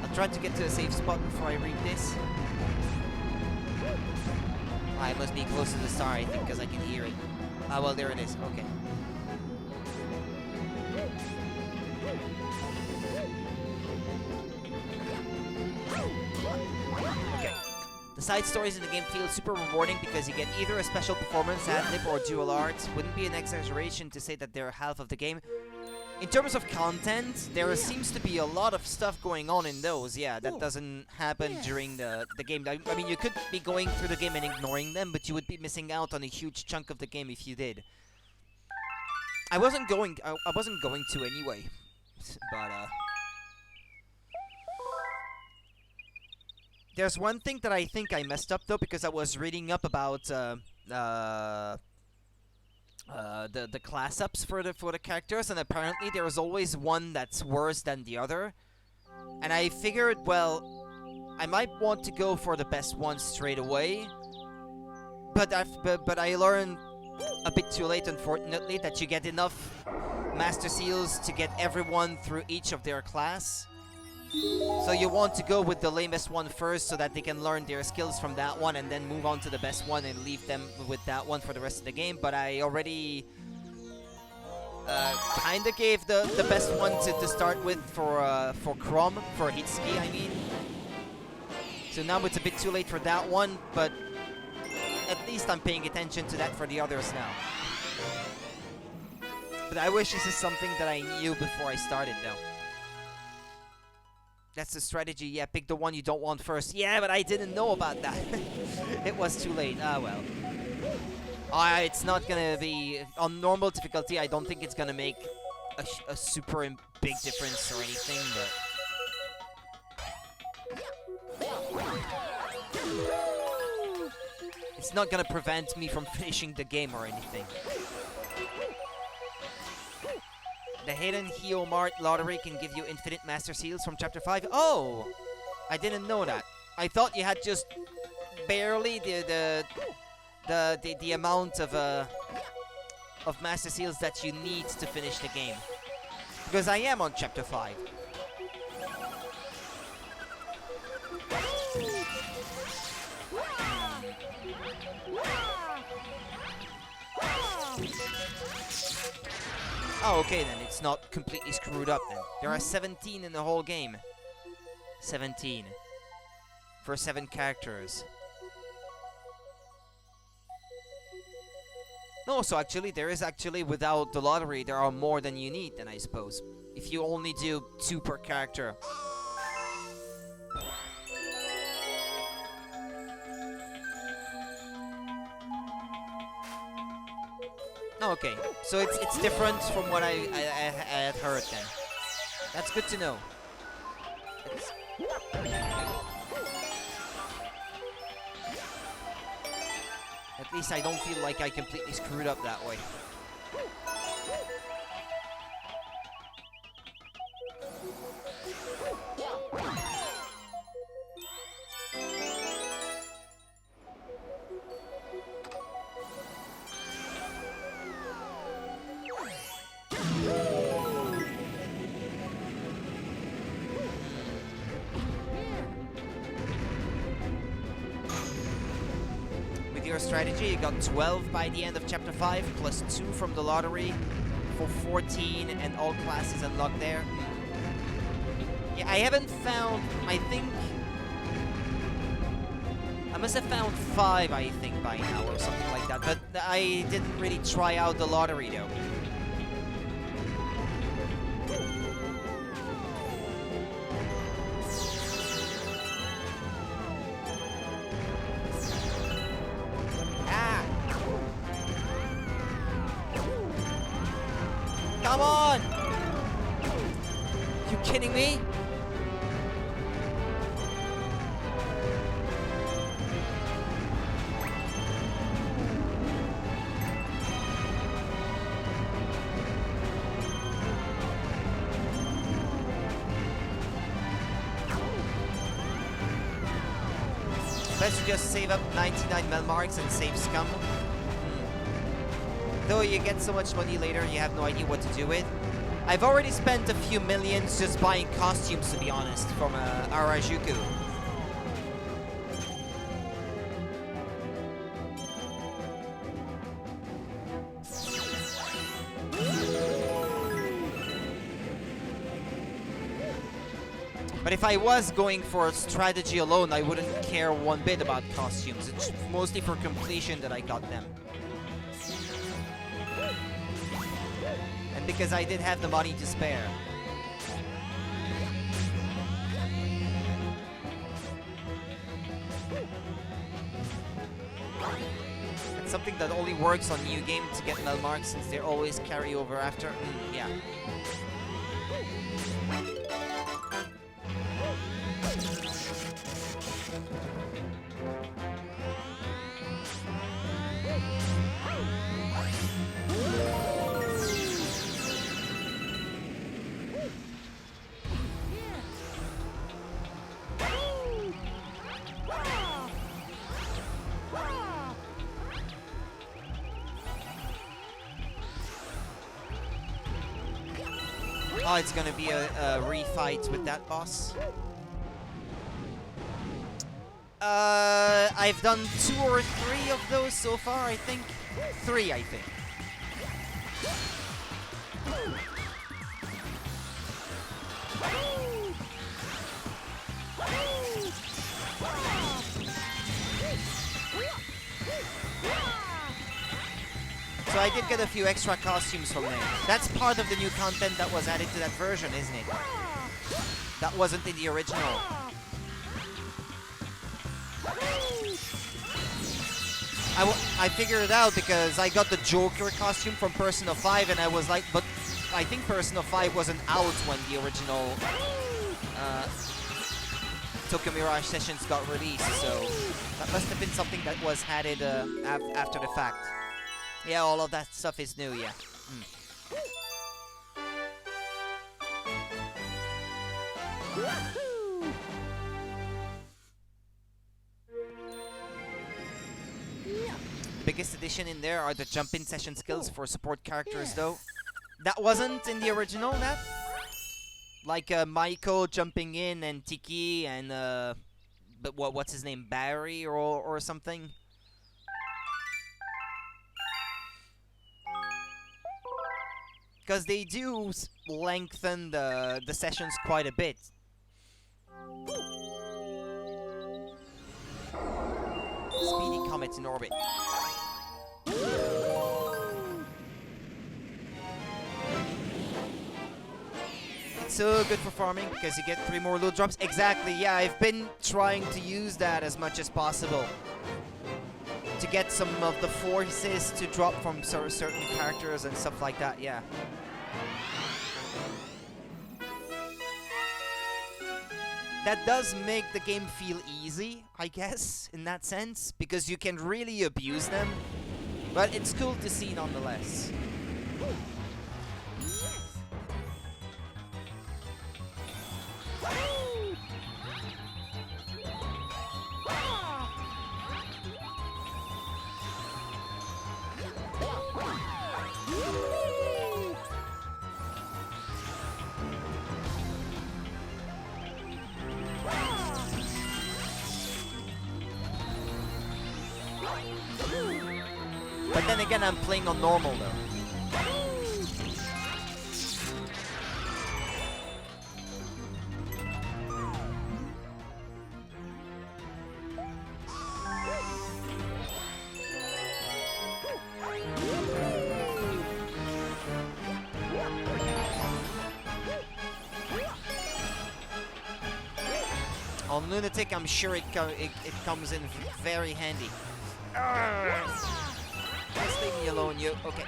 I'll try to get to a safe spot before I read this. I must be close to the star, I think, because I can hear it. Ah, well, there it is. Okay. The side stories in the game feel super rewarding because you get either a special performance, ad-lib, or dual art. Wouldn't be an exaggeration to say that they're half of the game. In terms of content, there seems to be a lot of stuff going on in those. Yeah, that doesn't happen during the game. I mean, you could be going through the game and ignoring them, but you would be missing out on a huge chunk of the game if you did. I wasn't going to anyway, but there's one thing that I think I messed up though, because I was reading up about the class ups for the characters, and apparently there is always one that's worse than the other. And I figured, well, I might want to go for the best one straight away, but I learned a bit too late, unfortunately, that you get enough Master Seals to get everyone through each of their class. So you want to go with the lamest one first so that they can learn their skills from that one and then move on to the best one and leave them with that one for the rest of the game. But I already kind of gave the best one to start with for Crom, for Hitsuki, I mean. So now it's a bit too late for that one, but at least I'm paying attention to that for the others now. But I wish this is something that I knew before I started, though. That's the strategy. Yeah, pick the one you don't want first. Yeah, but I didn't know about that. It was too late. Ah, well. It's not gonna be... On normal difficulty, I don't think it's gonna make a super big difference or anything, but... It's not gonna prevent me from finishing the game or anything. The Hidden Heo Mart lottery can give you infinite Master Seals from Chapter 5. Oh! I didn't know that. I thought you had just barely the amount of Master Seals that you need to finish the game. Because I am on Chapter 5. Oh, okay then, it's not completely screwed up then. There are 17 in the whole game. 17. For 7 characters. No, so actually, there is actually, without the lottery, there are more than you need then, I suppose. If you only do 2 per character. Okay, so it's different from what I had heard then. That's good to know. At least I don't feel like I completely screwed up that way. Strategy, you got 12 by the end of Chapter 5, plus 2 from the lottery for 14, and all classes unlocked there. Yeah, I haven't found, I think... must have found 5, I think, by now, or something like that. But I didn't really try out the lottery, though. Ah! Come on! You kidding me? Best to just save up 99 mil marks and save scum. Though you get so much money later, you have no idea what to do with. I've already spent a few millions just buying costumes, to be honest, from Harajuku. But if I was going for strategy alone, I wouldn't care one bit about costumes. It's mostly for completion that I got them. And because I did have the money to spare. It's something that only works on new game to get mel marks since they always carry over after. Yeah. Oh, it's gonna be a refight with that boss. I've done 2 or 3 of those so far, I think. 3, I think. So I did get a few extra costumes from there. That's part of the new content that was added to that version, isn't it? That wasn't in the original. I figured it out because I got the Joker costume from Persona 5 and I was like, but I think Persona 5 wasn't out when the original Tokyo Mirage Sessions got released, so that must have been something that was added after the fact. Yeah, all of that stuff is new, yeah. Biggest addition in there are the jump-in session skills for support characters, though. That wasn't in the original, that? Like Maiko jumping in and Tiki and but what's his name, Barry or something. Because they do lengthen the sessions quite a bit. Speedy Comet in orbit. It's so good for farming because you get 3 more loot drops. Exactly, yeah, I've been trying to use that as much as possible. To get some of the forces to drop from certain characters and stuff like that, yeah. That does make the game feel easy, I guess, in that sense, because you can really abuse them. But it's cool to see nonetheless. But then again, I'm playing on normal though. On Lunatic, I'm sure it comes in very handy. Just leave me alone, you. Okay.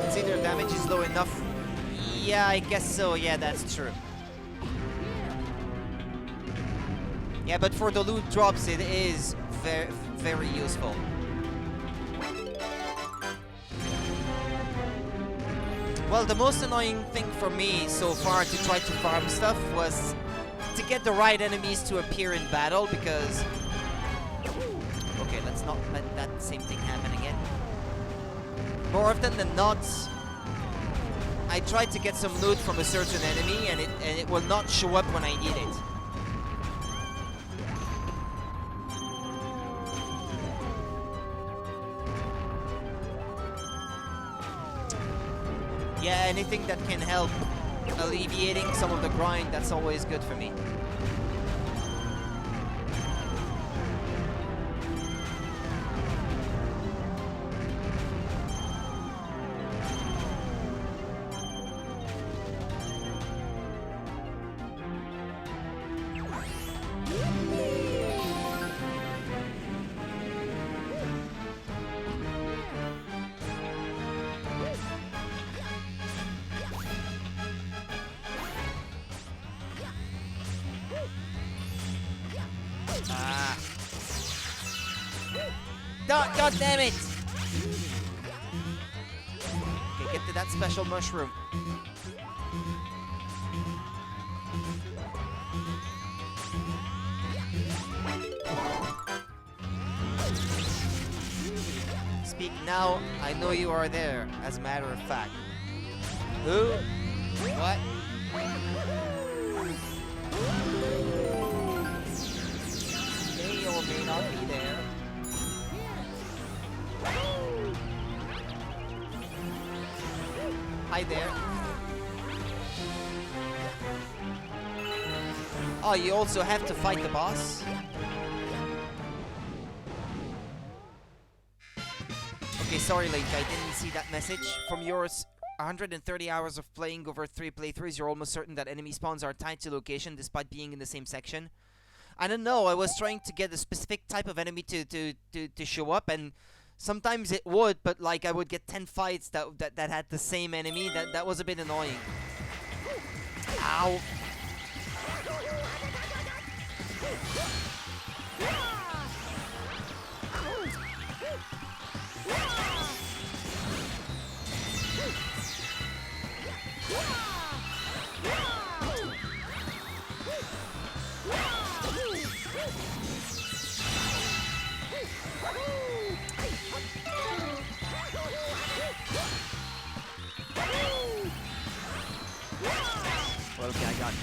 See, their damage is low enough. Yeah, I guess so. Yeah, that's true. Yeah, but for the loot drops, it is very, very useful. Well, the most annoying thing for me so far to try to farm stuff was to get the right enemies to appear in battle, because... Okay, let's not let that same thing happen again. More often than not, I try to get some loot from a certain enemy, and it will not show up when I need it. Yeah, anything that can help alleviating some of the grind, that's always good for me. God damn it! Okay, get to that special mushroom. Speak now, I know you are there, as a matter of fact. Who? What? May or may not be there. Hi there. Oh, you also have to fight the boss? Okay, sorry Link, I didn't see that message. From yours 130 hours of playing over 3 playthroughs, you're almost certain that enemy spawns are tied to location despite being in the same section. I don't know, I was trying to get a specific type of enemy to show up, and sometimes it would, but like I would get 10 fights that had the same enemy. That was a bit annoying. Ow. Well, okay, I got it.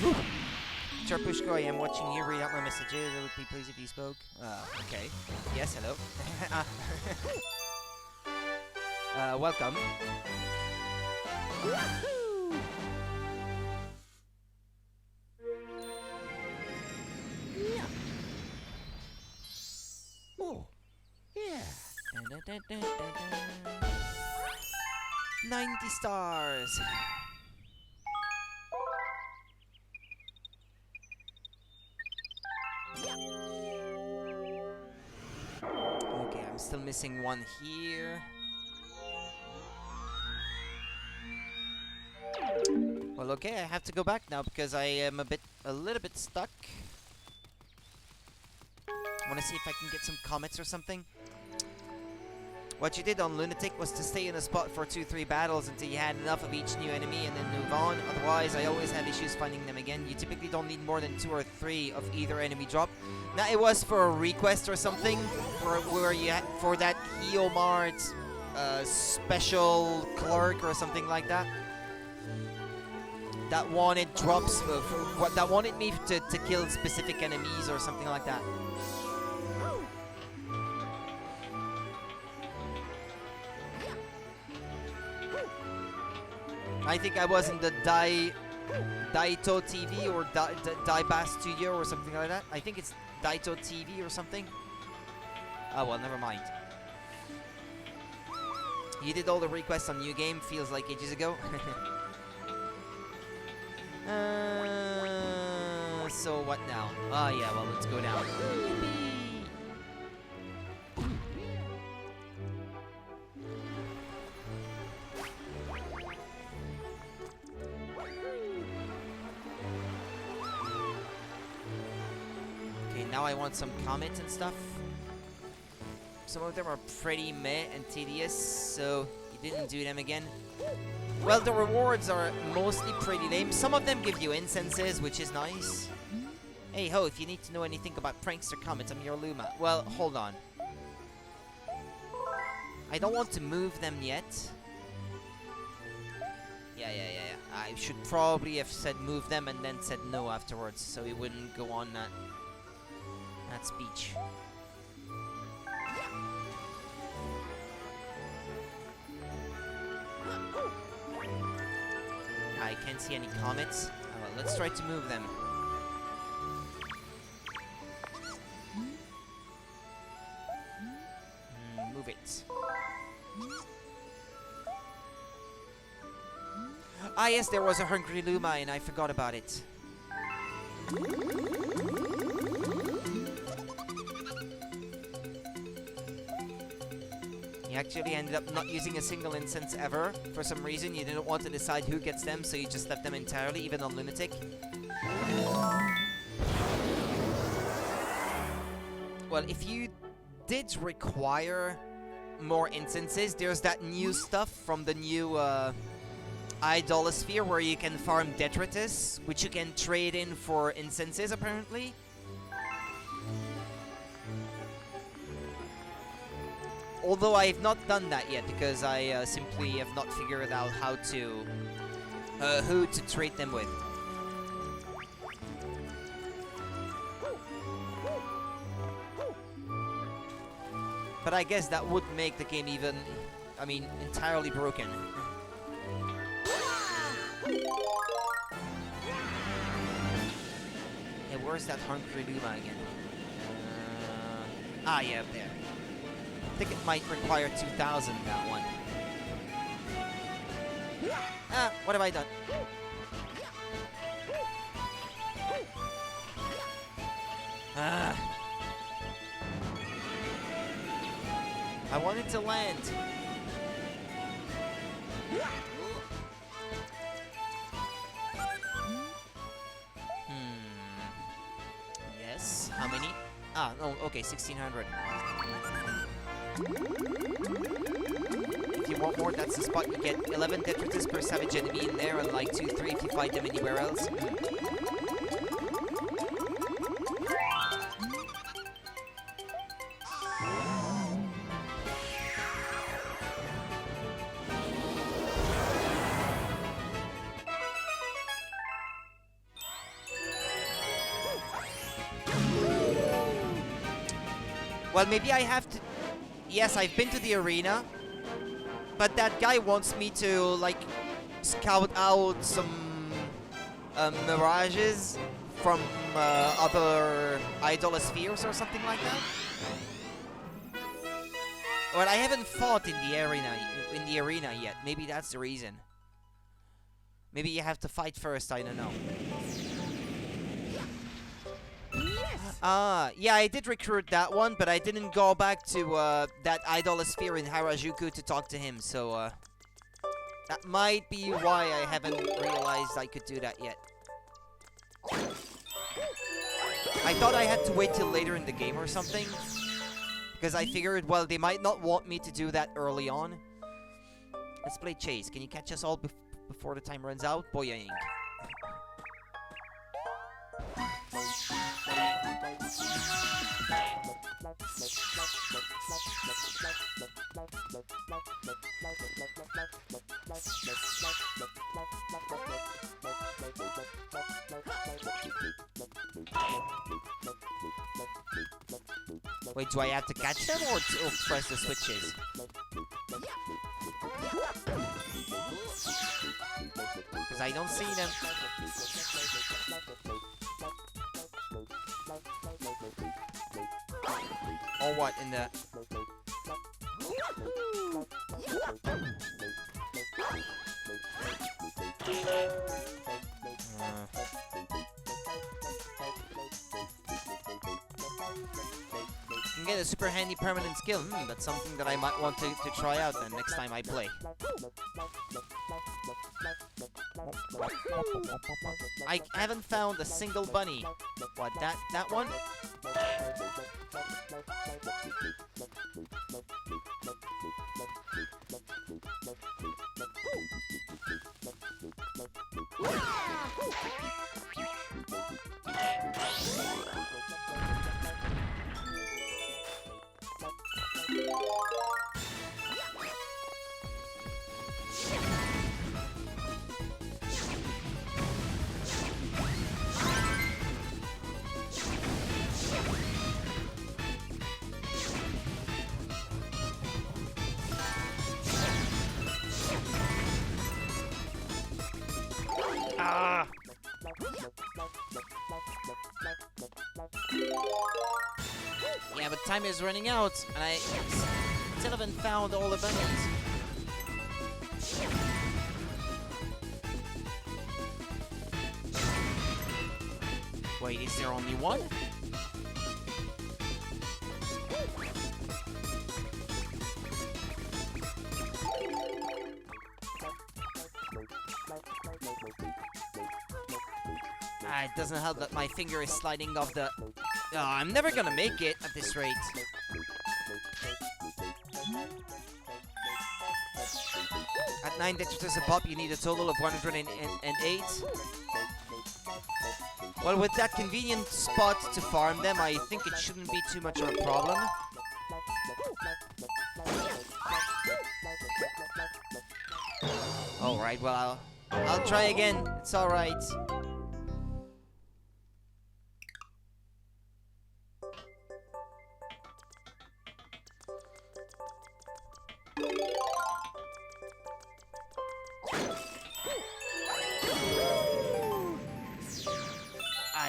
Charpushko, I am watching you read out my messages. I would be pleased if you spoke. Okay. Yes, hello. Welcome. Yeah. Oh, yeah. 90 stars. Okay, I'm still missing one here. Well, okay, I have to go back now because I am a little bit stuck. Want to see if I can get some comets or something. What you did on Lunatic was to stay in a spot for 2-3 battles until you had enough of each new enemy and then move on. Otherwise, I always have issues finding them again. You typically don't need more than 2 or 3 of either enemy drop. Now, it was for a request or something, where you had, for that Heomart special clerk or something like that. That wanted drops of what that wanted me to kill specific enemies or something like that. I think I was in the Daito TV or Daiba Studio or something like that. I think it's Daito TV or something. Oh well, never mind. You did all the requests on New Game, feels like ages ago. So what now? Oh yeah, well let's go down. Okay, now I want some comments and stuff. Some of them are pretty meh and tedious, so you didn't do them again. Well, the rewards are mostly pretty lame. Some of them give you incenses, which is nice. Hey ho, if you need to know anything about prankster comments, I'm your Luma. Well, hold on. I don't want to move them yet. Yeah. I should probably have said move them and then said no afterwards, so we wouldn't go on that speech. I can't see any comments. Oh, well, let's try to move them. Move it. Ah yes, there was a Hungry Luma and I forgot about it. You actually ended up not using a single instance ever. For some reason, you didn't want to decide who gets them, so you just left them entirely, even on Lunatic. Well, if you did require more instances, there's that new stuff from the new Idolosphere where you can farm detritus, which you can trade in for instances, apparently. Although I have not done that yet, because I simply have not figured out how to... who to trade them with. But I guess that would make the game even... I mean, entirely broken. Hey, where's that Hungry Luma again? Yeah, up there. I think it might require 2,000, that one. What have I done? I wanted to land. Yes. How many? Oh, okay, 1,600. If you want more, that's the spot. You get 11 detritus per savage enemy in there, and like 2-3 if you fight them anywhere else. Well, maybe I have to... Yes, I've been to the arena, but that guy wants me to, like, scout out some mirages from other Idolospheres or something like that. Well, I haven't fought in the arena yet. Maybe that's the reason. Maybe you have to fight first, I don't know. Yeah, I did recruit that one, but I didn't go back to that Idolosphere in Harajuku to talk to him, so that might be why I haven't realized I could do that yet. I thought I had to wait till later in the game or something, because I figured, well, they might not want me to do that early on. Let's play Chase. Can you catch us all before the time runs out? Boying. Wait, do I have to catch them or press the switches? Because I don't see them. Or what, in the... You can get a super handy permanent skill. That's something that I might want to try out then next time I play. I haven't found a single bunny. What, that one? Ah! Yeah, but time is running out, and I still haven't found all the bunnies. Wait, is there only one? It doesn't help that my finger is sliding off the... Oh, I'm never gonna make it at this rate. At 9 detritus a pop, you need a total of 108. Well, with that convenient spot to farm them, I think it shouldn't be too much of a problem. Alright, well, I'll try again. It's alright.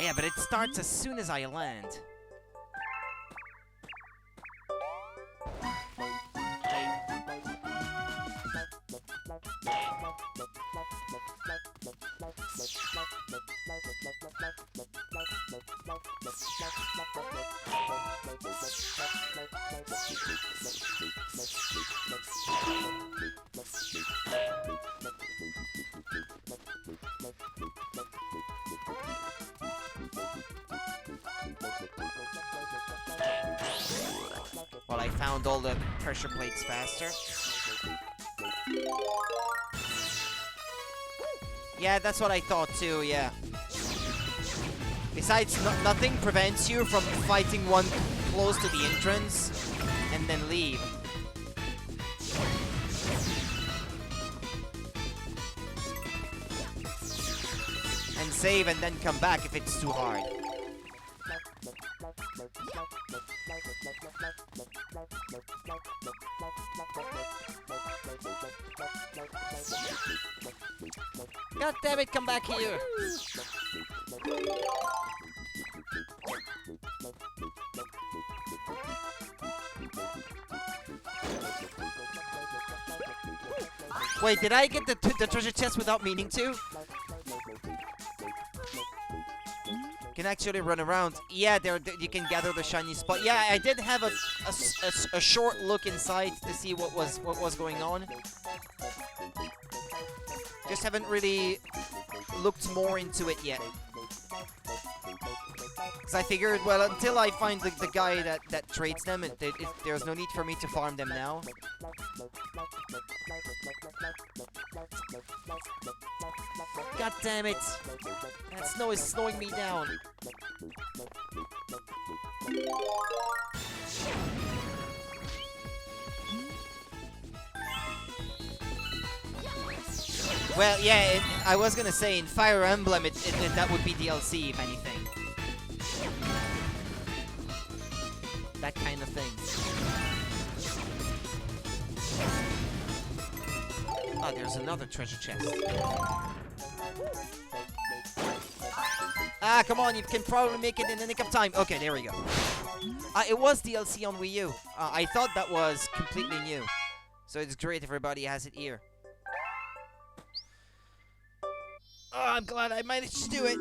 Yeah, but it starts as soon as I land. Well, I found all the pressure plates faster. Yeah, that's what I thought too, yeah. Besides, nothing prevents you from fighting one close to the entrance and then leave. And save and then come back if it's too hard. God damn it, come back here! Wait, did I get the treasure chest without meaning to? Can actually run around. Yeah, there you can gather the shiny spot. Yeah, I did have a short look inside to see what was going on. Just haven't really looked more into it yet. Because I figured, well, until I find the guy that trades them, there's no need for me to farm them now. God damn it! That snow is slowing me down. Well, yeah, I was gonna say in Fire Emblem, that would be DLC, if anything. That kind of thing. Ah, there's another treasure chest. Ah, come on, you can probably make it in the nick of time. Okay, there we go. It was DLC on Wii U. I thought that was completely new. So it's great everybody has it here. Oh, I'm glad I managed to do it.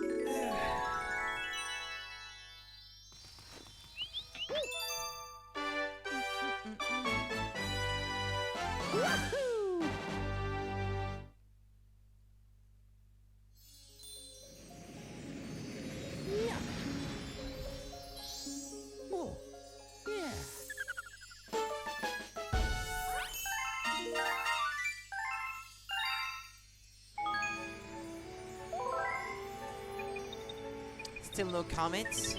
Oh, yeah. Still no comments.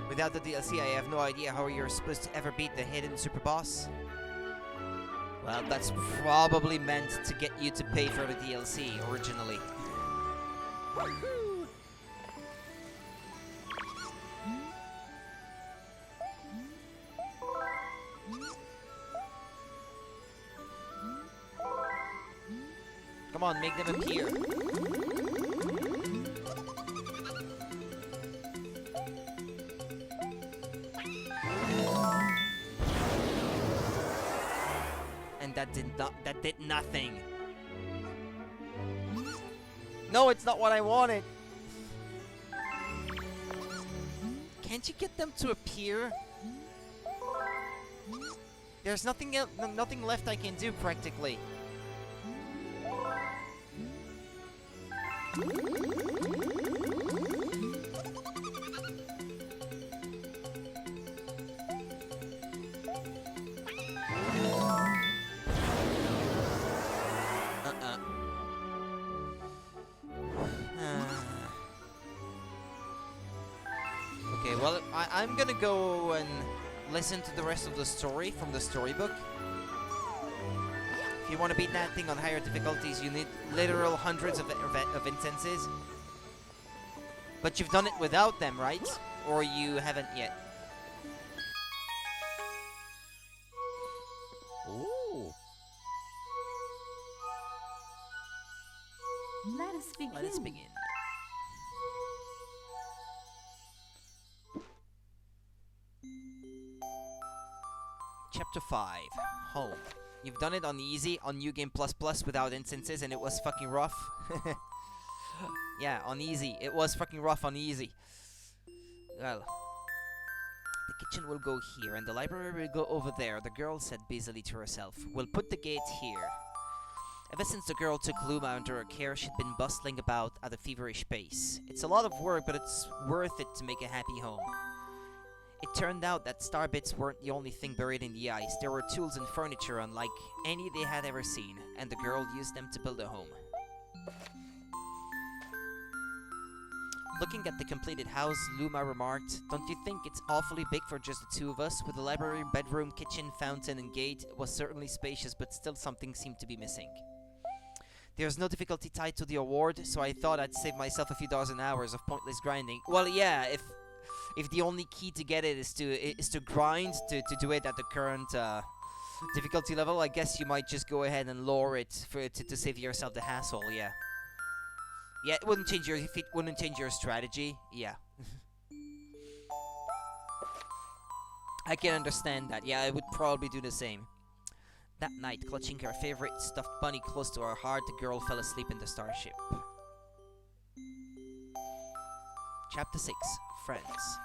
Without the DLC, I have no idea how you're supposed to ever beat the hidden super boss. Well, that's probably meant to get you to pay for the DLC originally. Come on, make them appear. And that did nothing. No, it's not what I wanted. Can't you get them to appear? There's nothing left I can do practically. Okay, well, I'm gonna go and listen to the rest of the story from the storybook. If you want to beat that thing on higher difficulties, you need literal hundreds of instances. But you've done it without them, right? Or you haven't yet? Oh. Let us begin. Let us begin. Chapter 5. Home. You've done it on easy, on New Game Plus Plus without instances, and it was fucking rough. Yeah, on easy. It was fucking rough on easy. Well, the kitchen will go here, and the library will go over there, the girl said busily to herself. We'll put the gate here. Ever since the girl took Luma under her care, she'd been bustling about at a feverish pace. It's a lot of work, but it's worth it to make a happy home. It turned out that star bits weren't the only thing buried in the ice. There were tools and furniture unlike any they had ever seen, and the girl used them to build a home. Looking at the completed house, Luma remarked, "Don't you think it's awfully big for just the two of us? With the library, bedroom, kitchen, fountain, and gate, it was certainly spacious, but still something seemed to be missing. There's no difficulty tied to the award, so I thought I'd save myself a few dozen hours of pointless grinding." Well, yeah, if the only key to get it is to grind to do it at the current difficulty level, I guess you might just go ahead and lower it to save yourself the hassle. Yeah. Yeah, it wouldn't change your strategy. Yeah. I can understand that. Yeah, I would probably do the same. That night, clutching her favorite stuffed bunny close to her heart, the girl fell asleep in the starship. Chapter 6. Friends.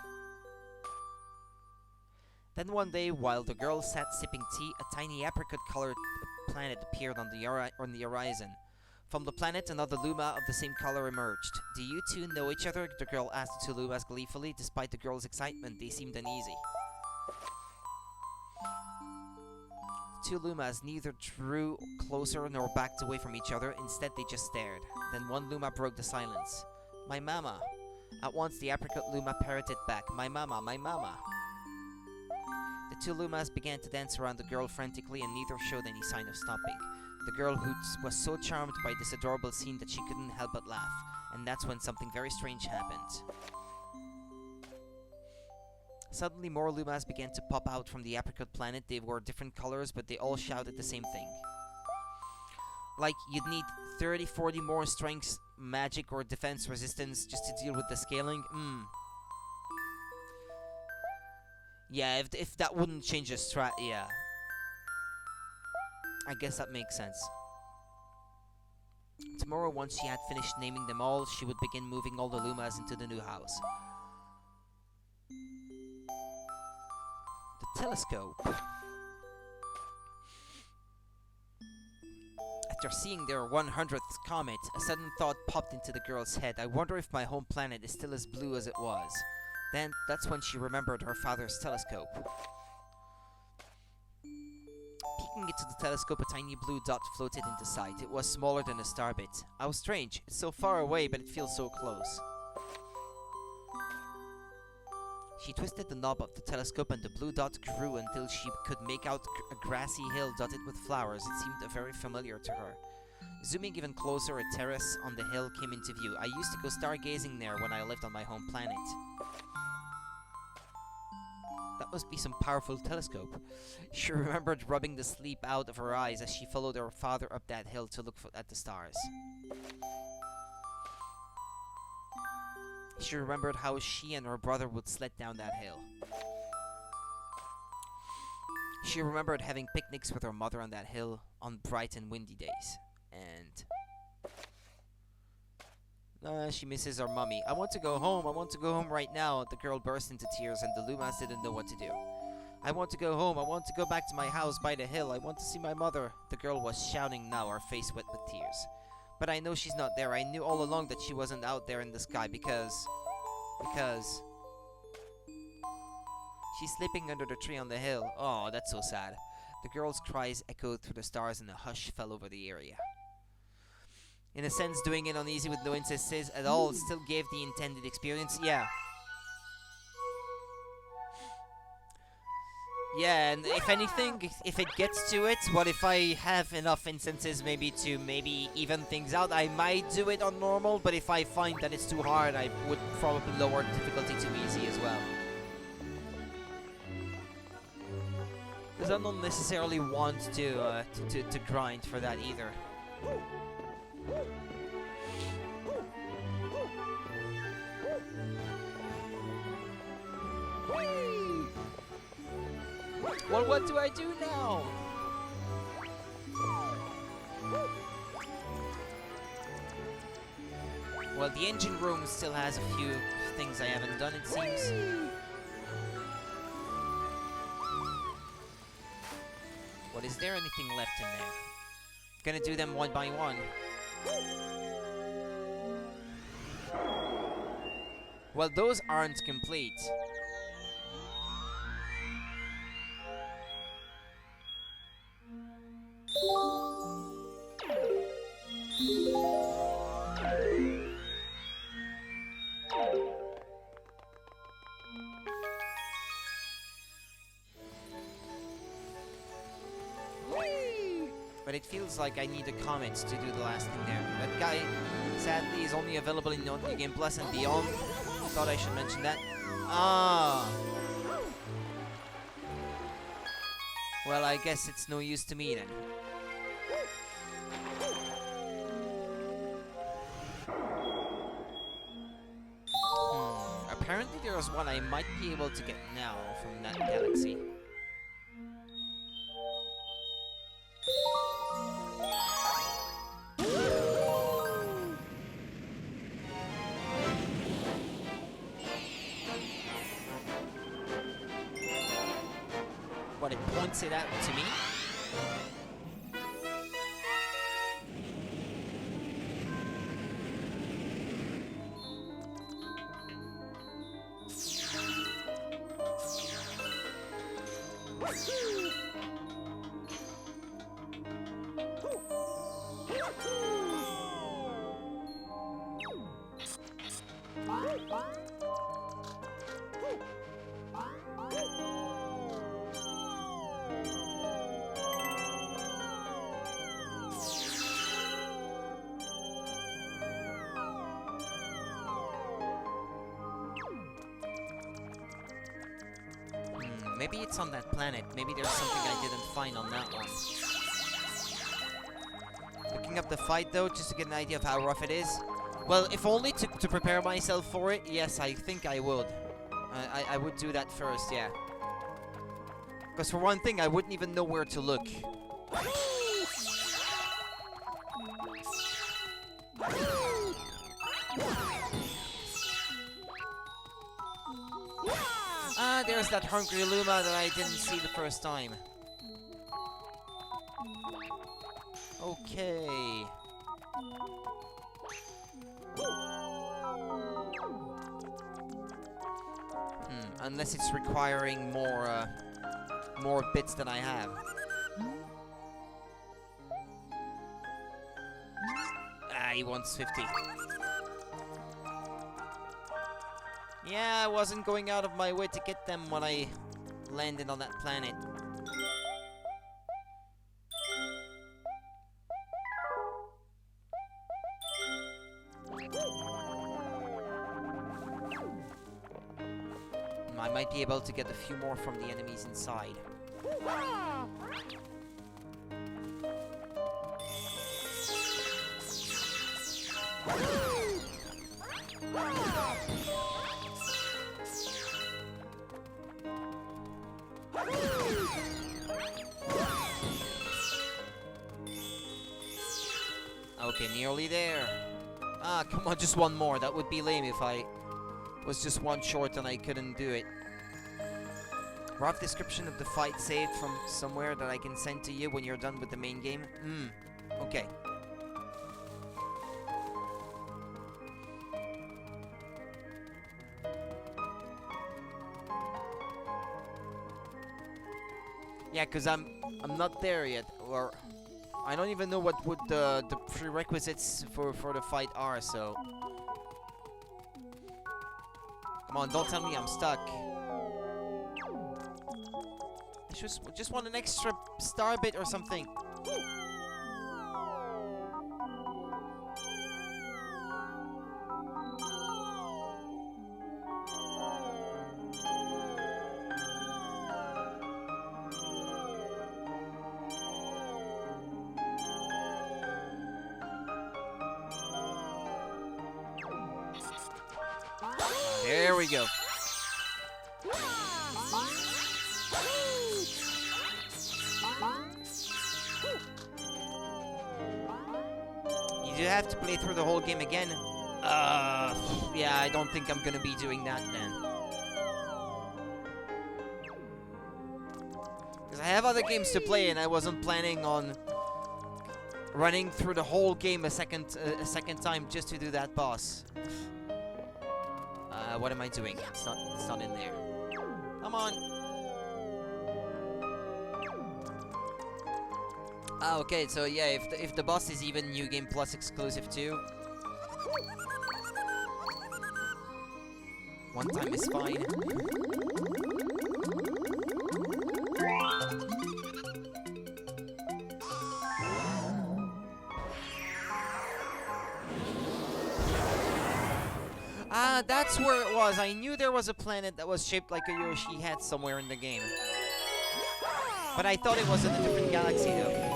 Then one day, while the girl sat sipping tea, a tiny apricot-colored planet appeared on the horizon. From the planet, another Luma of the same color emerged. "Do you two know each other?" the girl asked the two Lumas gleefully. Despite the girl's excitement, they seemed uneasy. The two Lumas neither drew closer nor backed away from each other. Instead, they just stared. Then one Luma broke the silence. "My mama. At once, the apricot Luma parroted back, "My mama, my mama." The two Lumas began to dance around the girl frantically, and neither showed any sign of stopping. The girl was so charmed by this adorable scene that she couldn't help but laugh, and that's when something very strange happened. Suddenly, more Lumas began to pop out from the apricot planet. They were different colors, but they all shouted the same thing. Like, you'd need 30-40 more strength, magic, or defense resistance just to deal with the scaling. Yeah, if that wouldn't change the strat, yeah. I guess that makes sense. Tomorrow, once she had finished naming them all, she would begin moving all the Lumas into the new house. The telescope. After seeing their 100th comet, a sudden thought popped into the girl's head. I wonder if my home planet is still as blue as it was. Then, that's when she remembered her father's telescope. Peeking into the telescope, a tiny blue dot floated into sight. It was smaller than a starbit. How strange. It's so far away, but it feels so close. She twisted the knob of the telescope, and the blue dot grew until she could make out a grassy hill dotted with flowers. It seemed very familiar to her. Zooming even closer, a terrace on the hill came into view. I used to go stargazing there when I lived on my home planet. That must be some powerful telescope. She remembered rubbing the sleep out of her eyes as she followed her father up that hill to look at the stars. She remembered how she and her brother would sled down that hill. She remembered having picnics with her mother on that hill on bright and windy days. And she misses her mummy. I want to go home. I want to go home right now. The girl burst into tears, and the Lumas didn't know what to do. I want to go home. I want to go back to my house by the hill. I want to see my mother. The girl was shouting now, her face wet with tears. But I know she's not there. I knew all along that she wasn't out there in the sky because she's sleeping under the tree on the hill. Oh, that's so sad. The girl's cries echoed through the stars, and a hush fell over the area. In a sense, doing it uneasy with no instances at all still gave the intended experience. Yeah. Yeah, and if anything, if it gets to it, what if I have enough instances maybe to even things out? I might do it on normal, but if I find that it's too hard, I would probably lower difficulty to easy as well. Because I don't necessarily want to grind for that either. Well, what do I do now? Well, the engine room still has a few things I haven't done, it seems. What, is there anything left in there? Gonna do them one by one. Well, those aren't complete. But it feels like I need a comet to do the last thing there. That guy, sadly, is only available in New Game Plus and beyond. Thought I should mention that. Ah. Well, I guess it's no use to me then. Apparently there's one I might be able to get now from that galaxy. What, it points it out to me? Maybe it's on that planet. Maybe there's something I didn't find on that one. Looking up the fight though, just to get an idea of how rough it is. Well, if only to prepare myself for it, yes, I think I would. I would do that first, yeah. Because for one thing, I wouldn't even know where to look. Ah, there's that hungry Luma that I didn't see the first time. Okay. Unless it's requiring more bits than I have. Ah, he wants 50. Yeah, I wasn't going out of my way to get them when I landed on that planet. I might be able to get a few more from the enemies inside. Okay, nearly there. Ah, come on, just one more. That would be lame if I was just one short and I couldn't do it. Rough description of the fight saved from somewhere that I can send to you when you're done with the main game. Okay. Yeah, cause I'm not there yet, or I don't even know what would the prerequisites for the fight are. So come on, don't tell me I'm stuck. I just want an extra star bit or something. There we go. You do have to play through the whole game again. Yeah, I don't think I'm gonna be doing that then. Because I have other games to play and I wasn't planning on running through the whole game a second time just to do that boss. What am I doing? It's not in there. Come on. Ah, okay, so yeah, if the boss is even New Game Plus exclusive too. One time is fine. Ah, that's where it was. I knew there was a planet that was shaped like a Yoshi hat somewhere in the game. But I thought it was in a different galaxy though.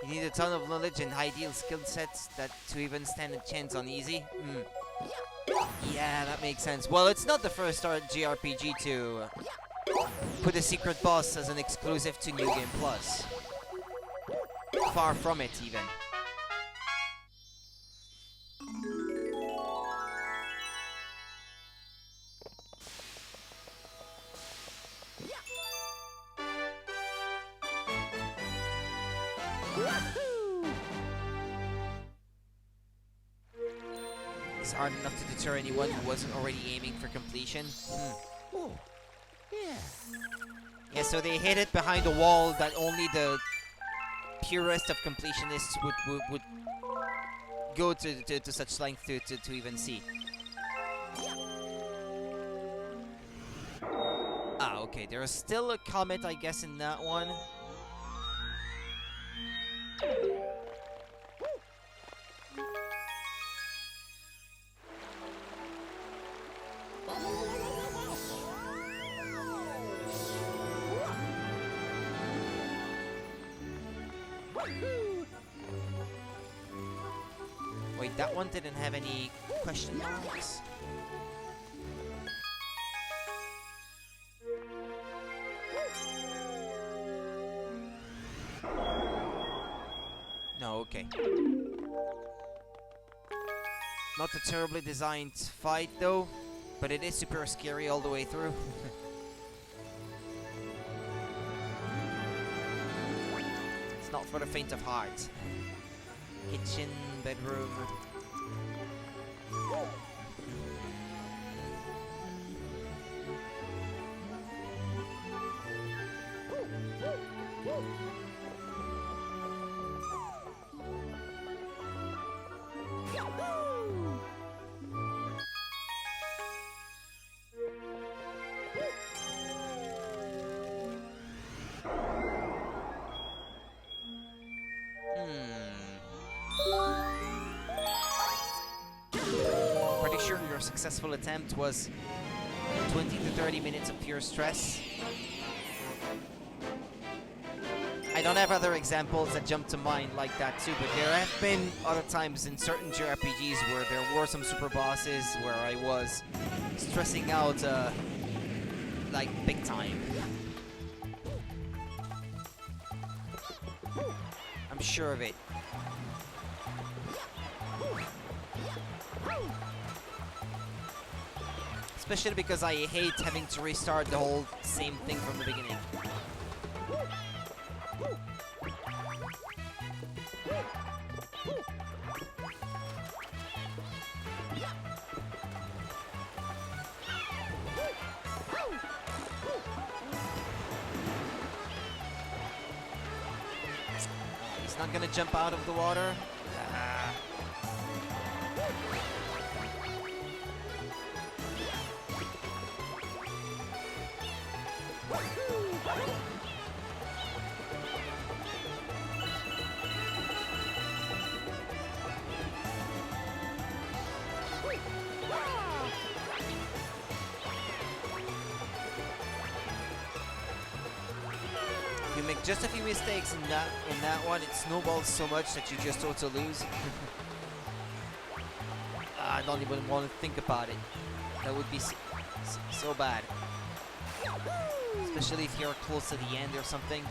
You need a ton of knowledge and ideal skill sets to even stand a chance on easy. Yeah, that makes sense. Well, it's not the first JRPG to put a secret boss as an exclusive to New Game Plus. Far from it, even. It's hard enough to deter anyone who wasn't already aiming for completion. Oh, yeah. Yeah, so they hid it behind a wall that only the purest of completionists would go to such length to even see. Ah, okay, there's still a comet, I guess, in that one. Wait, that one didn't have any question marks? No, okay. Not a terribly designed fight, though, but it is super scary all the way through. It's not for the faint of heart. Kitchen, bedroom. Pretty sure your successful attempt was 20 to 30 minutes of pure stress. I don't have other examples that jump to mind like that too, but there have been other times in certain JRPGs where there were some super bosses where I was stressing out like big time. I'm sure of it. Especially because I hate having to restart the whole same thing from the beginning. He's not gonna jump out of the water. You make just a few mistakes in that one, it snowballs so much that you just auto lose. I don't even want to think about it. That would be so bad. Especially if you're close to the end or something.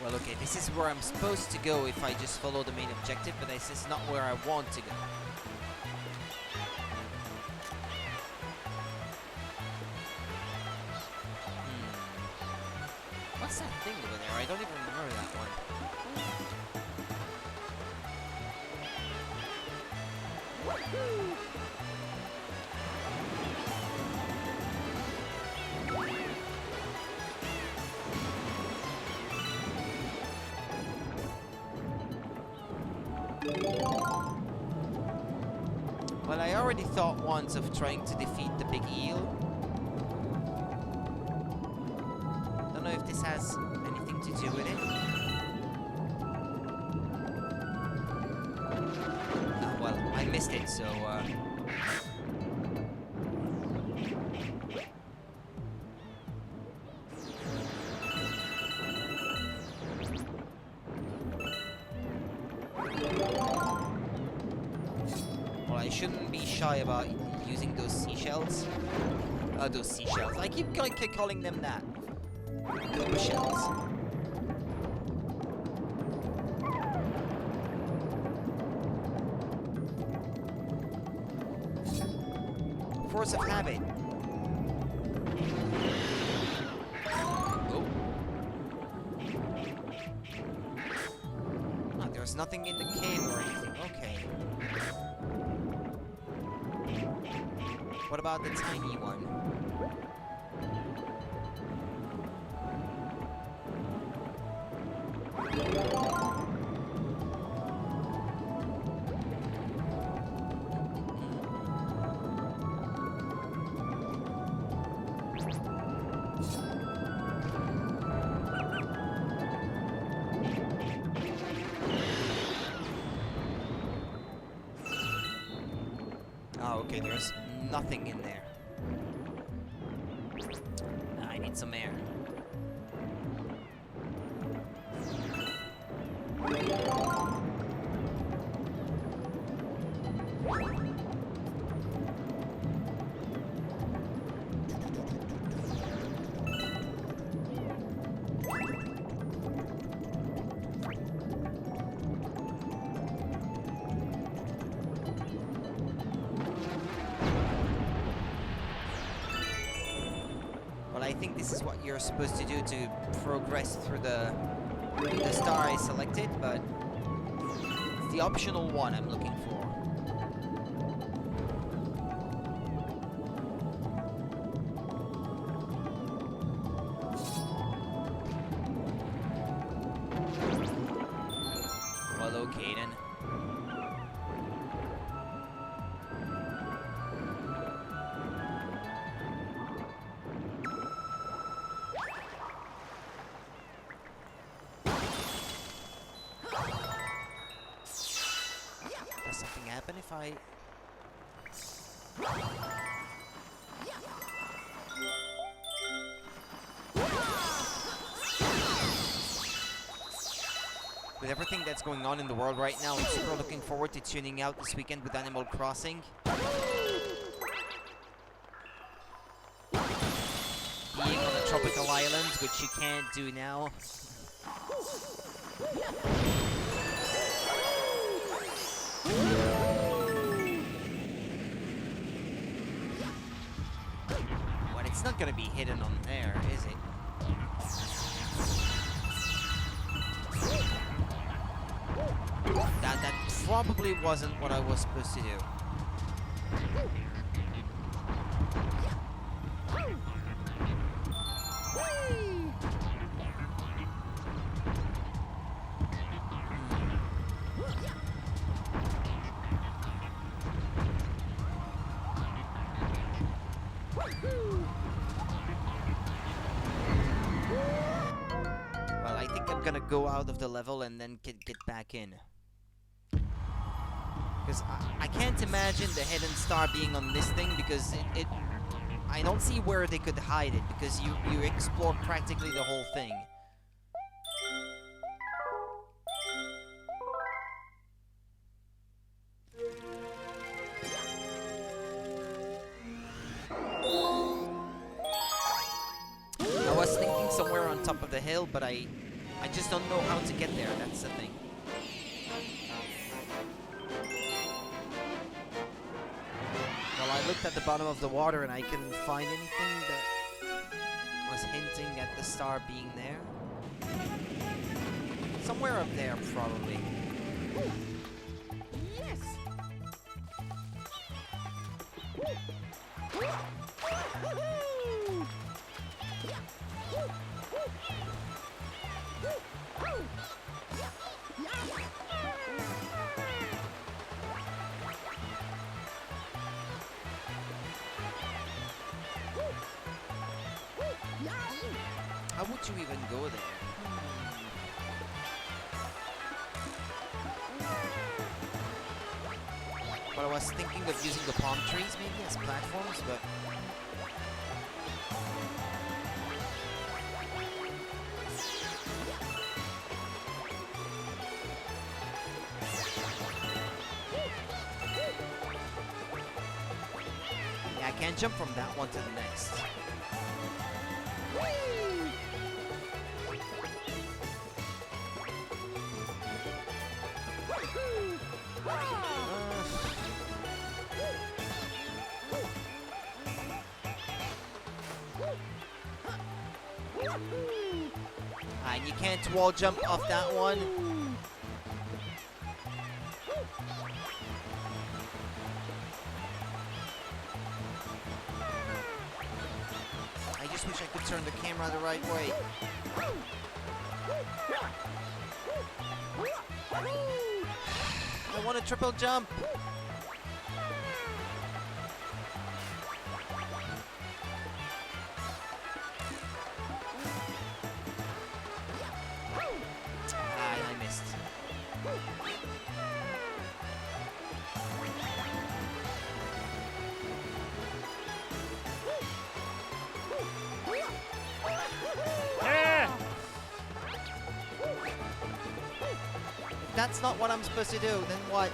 Well, okay, this is where I'm supposed to go if I just follow the main objective, but this is not where I want to go. What's that thing over there? I don't even remember that one. Well, I already thought once of trying to defeat the big eel. Don't know if this has anything to do with it. Well, I missed it, so well, I shouldn't be shy about using those seashells. Those seashells. I keep calling them that. Koopa shells. Force of habit. Oh. Oh, there's nothing in the cave or anything. Okay. What about the tiny one? Oh, okay, there's nothing in there. I need some air. Well, I think this is what you're supposed to do to progress through the star I selected, but it's the optional one I'm looking for. Well, okay then. Does something happen if I... With everything that's going on in the world right now, I'm super looking forward to tuning out this weekend with Animal Crossing. Being on a tropical island, which you can't do now. Well, it's not gonna be hidden on there, is it? That probably wasn't what I was supposed to do. Well, I think I'm gonna go out of the level and then get back in. Because I can't imagine the hidden star being on this thing, because I don't see where they could hide it, because you explore practically the whole thing. I was thinking somewhere on top of the hill, but I just don't know how to get there, that's the thing. Well, I looked at the bottom of the water and I couldn't find anything that was hinting at the star being there. Somewhere up there, probably. Yes. How would you even go there? Well, I was thinking of using the palm trees maybe as platforms, but... can't jump from that one to the next. And you can't wall jump off that one. I just wish I could turn the camera the right way. I want a triple jump. I missed. If that's not what I'm supposed to do, then what?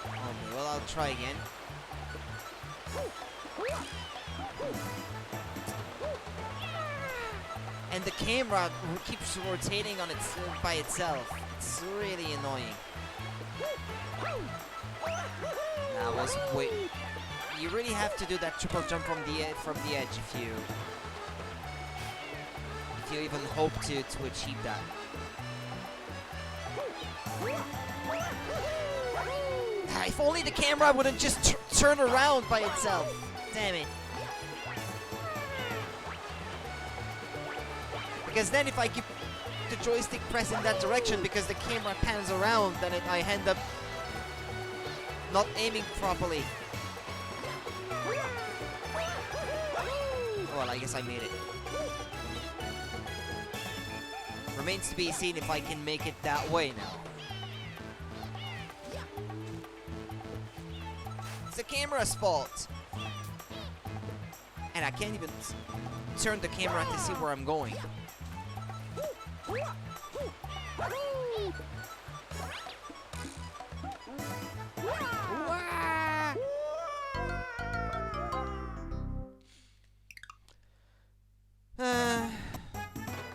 Okay, well, I'll try again. And the camera keeps rotating on its by itself. It's really annoying. That was way. You really have to do that triple jump from the edge if you even hope to achieve that. If only the camera wouldn't just turn around by itself. Damn it. Because then if I keep the joystick pressed in that direction because the camera pans around, then I end up not aiming properly. Well, I guess I made it. Remains to be seen if I can make it that way now. It's the camera's fault. And I can't even turn the camera to see where I'm going.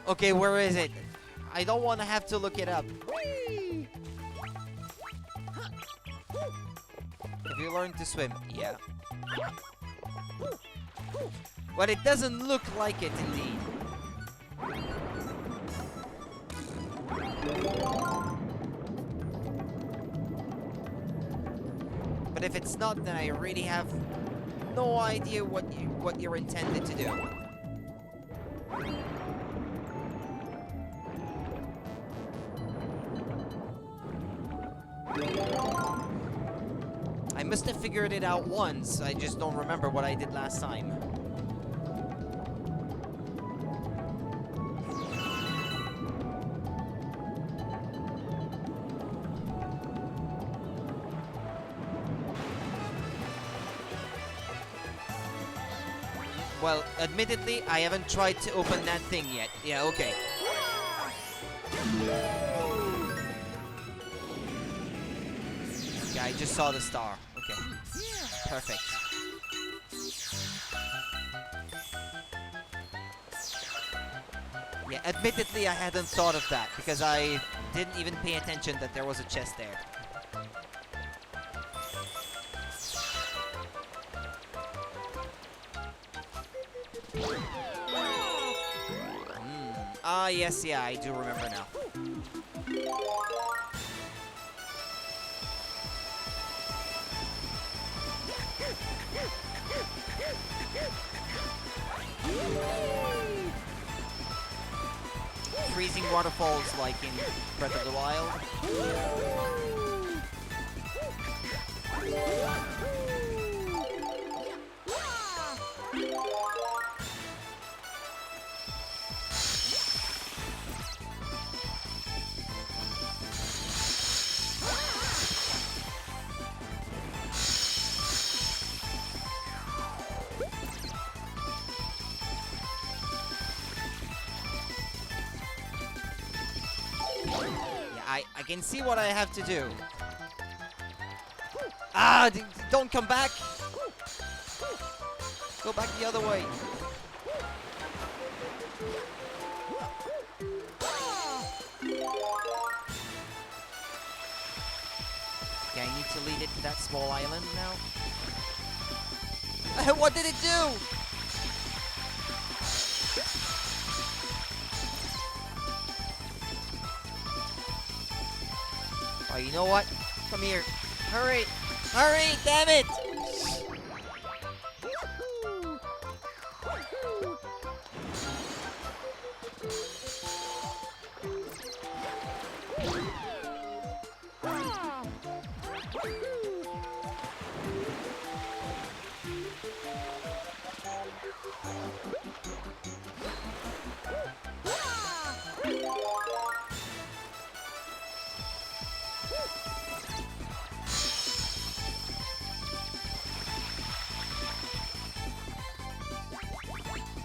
Okay, where is it? I don't want to have to look it up. Have you learned to swim? Yeah. But it doesn't look like it, indeed. But if it's not, then I really have no idea what you're intended to do. I must have figured it out once, I just don't remember what I did last time. Well, admittedly, I haven't tried to open that thing yet. Yeah, okay. Okay, I just saw the star. Okay. Perfect. Yeah, admittedly, I hadn't thought of that because I didn't even pay attention that there was a chest there. Ah, yes, yeah, I do remember now. Freezing waterfalls like in Breath of the Wild. I can see what I have to do. Ah, don't come back. Go back the other way. Okay, I need to lead it to that small island now. What did it do? Oh, you know what? Come here. Hurry! Hurry! Damn it!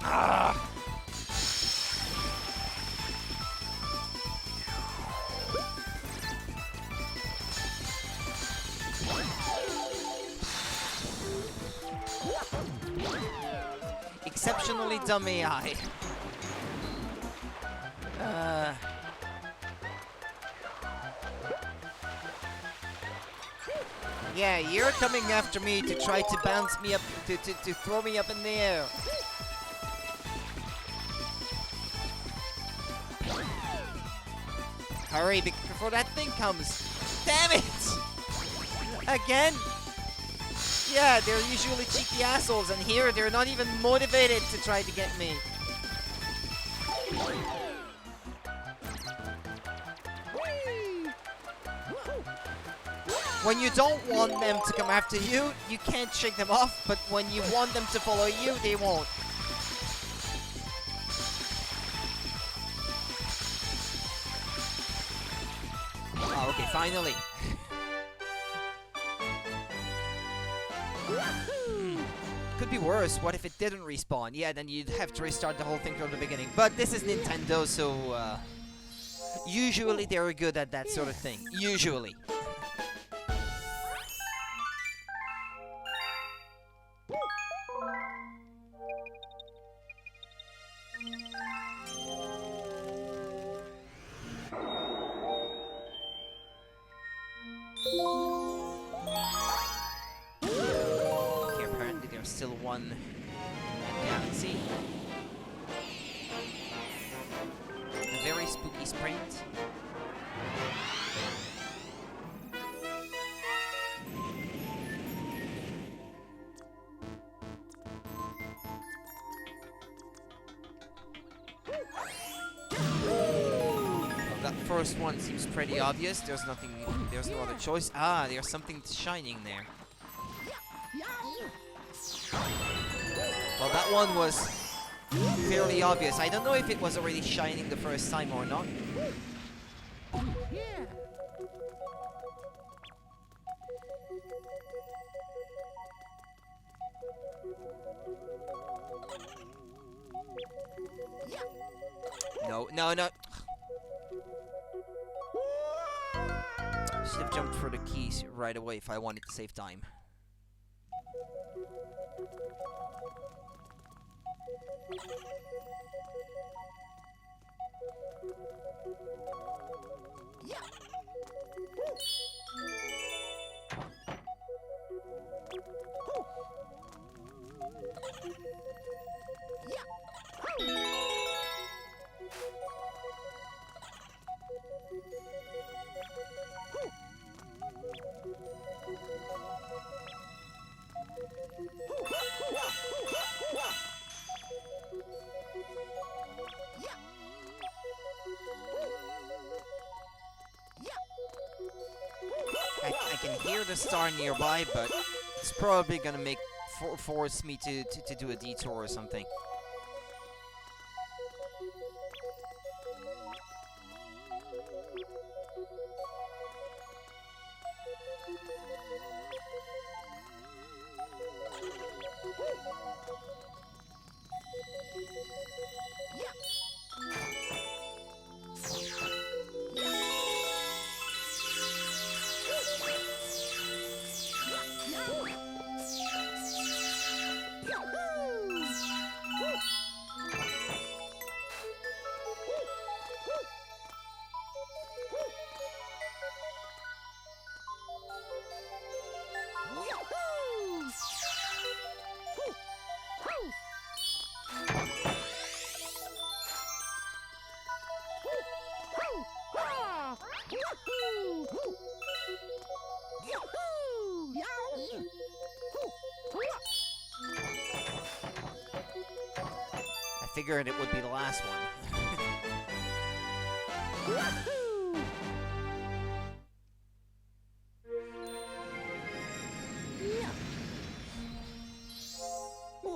Ah! Exceptionally dumb AI. Yeah, you're coming after me to try to bounce me up, to throw me up in the air. Hurry, before that thing comes. Damn it! Again? Yeah, they're usually cheeky assholes, and here they're not even motivated to try to get me. When you don't want them to come after you, you can't shake them off, but when you want them to follow you, they won't. Oh, okay, finally. Could be worse. What if it didn't respawn? Yeah, then you'd have to restart the whole thing from the beginning. But this is Nintendo, so usually they're good at that sort of thing. Usually. Okay, apparently there's still one galaxy. A very spooky sprint. That first one seems pretty obvious. There's no other choice. Ah, there's something shining there. Well, that one was fairly obvious. I don't know if it was already shining the first time or not. No. Should have jumped for the keys right away if I wanted to save time. I can hear the star nearby, but it's probably gonna force me to do a detour or something. I figured it would be the last one.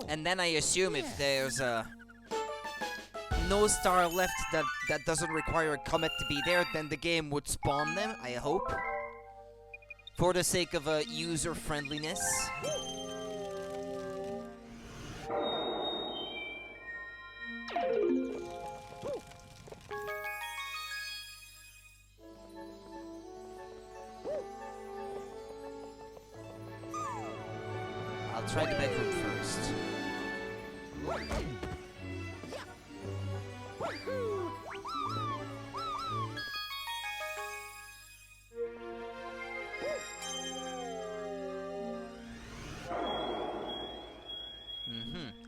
And then I assume if there's no star left that doesn't require a comet to be there, then the game would spawn them, I hope. For the sake of user friendliness. I'll try the bedroom first.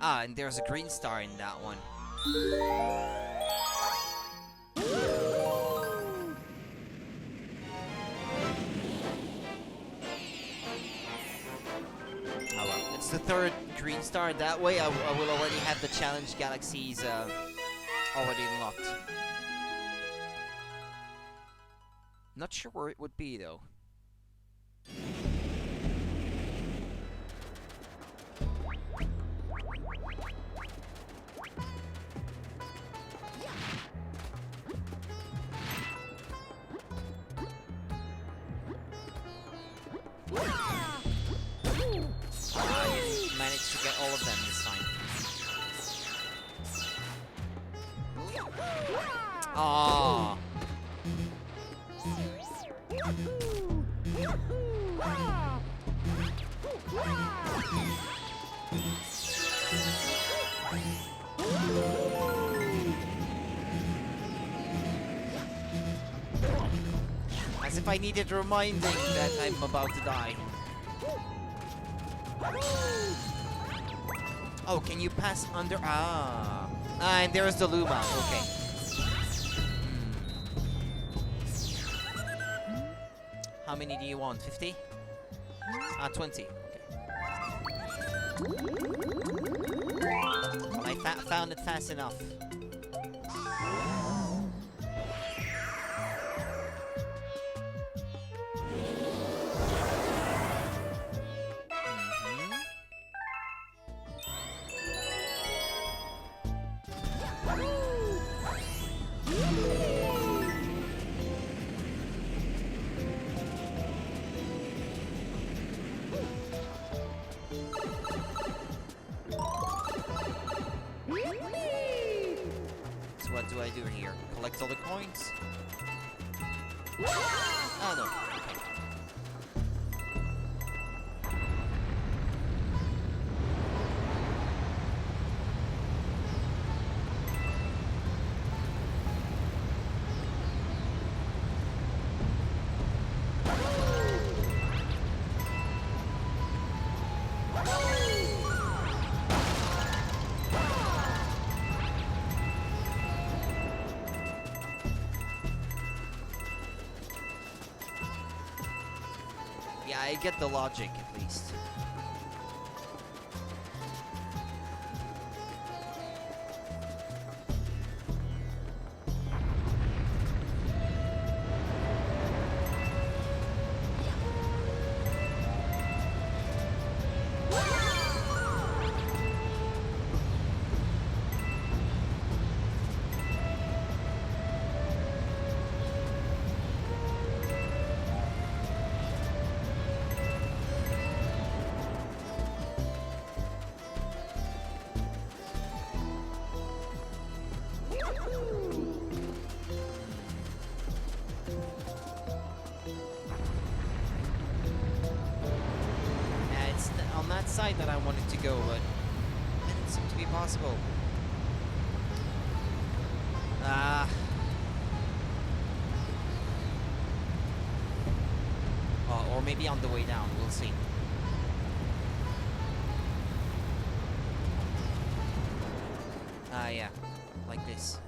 Ah, and there's a green star in that one. Oh well, it's the third green star. That way I will already have the challenge galaxies already unlocked. Not sure where it would be though. Managed to get all of them this time. Ah. As if I needed reminding that I'm about to die. Oh, can you pass under? Ah. Ah, and there's the Luma. Okay. How many do you want? 50? Ah, 20. Okay. I found it fast enough. What do I do here? Collect all the coins? Oh no. Okay. Yeah, I get the logic at least. On that side that I wanted to go, but it didn't seem to be possible. Ah. Or maybe on the way down, we'll see. Ah, yeah. Like this.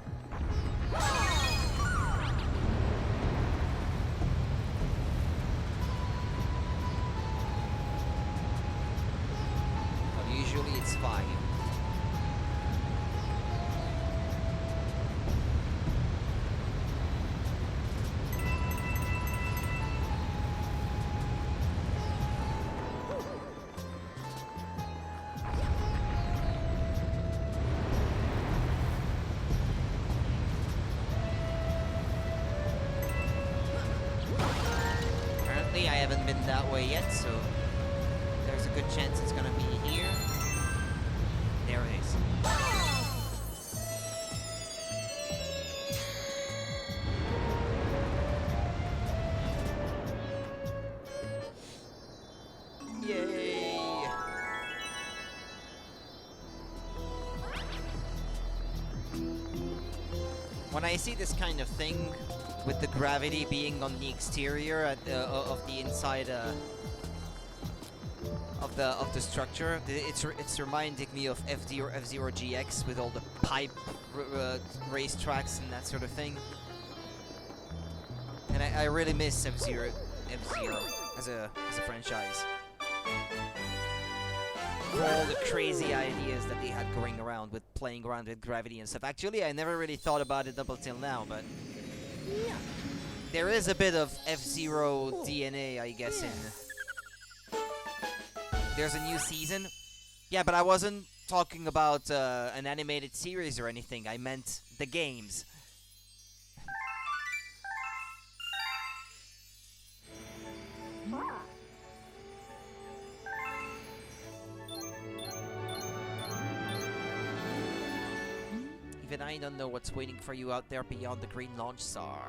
that way yet, so there's a good chance it's gonna be here. There it is. Yay! When I see this kind of thing, with the gravity being on the exterior of the inside of the structure, it's reminding me of F-Zero GX with all the pipe racetracks and that sort of thing. And I really miss F-Zero as a franchise. For all the crazy ideas that they had going around with playing around with gravity and stuff. Actually, I never really thought about it up until now, but there is a bit of F-Zero DNA, I guess, in... There's a new season. Yeah, but I wasn't talking about an animated series or anything. I meant the games. Even I don't know what's waiting for you out there beyond the green launch star.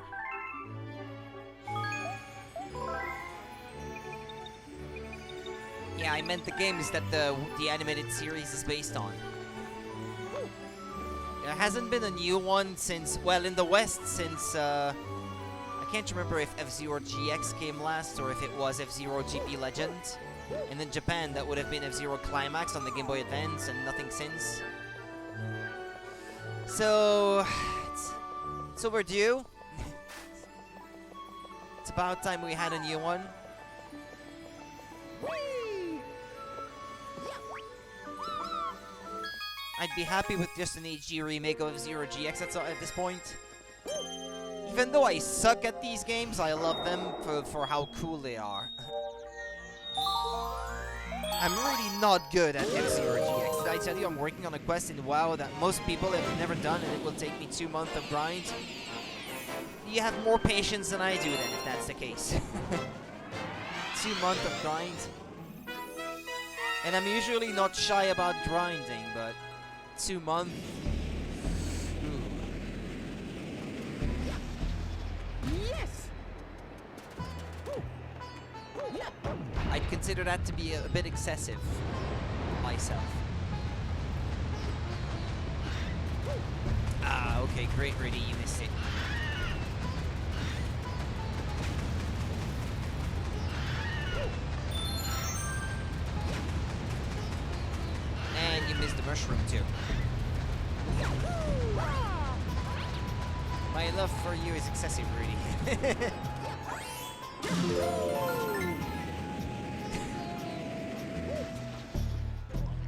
Yeah, I meant the games that the animated series is based on. There hasn't been a new one since, well, in the West since, I can't remember if F-Zero GX came last or if it was F-Zero GP Legend. And in Japan, that would have been F-Zero Climax on the Game Boy Advance and nothing since. So, it's overdue. It's about time we had a new one. I'd be happy with just an HD remake of F-Zero GX at this point. Even though I suck at these games, I love them for how cool they are. I'm really not good at F-Zero GX. Did I tell you I'm working on a quest in WoW that most people have never done and it will take me 2 months of grind? You have more patience than I do then, if that's the case. 2 months of grind. And I'm usually not shy about grinding, but 2 months. Yes. I'd consider that to be a bit excessive myself. Ah, okay, great, Rudy, you missed it. And you missed the mushroom too. My love for you is excessive, Rudy.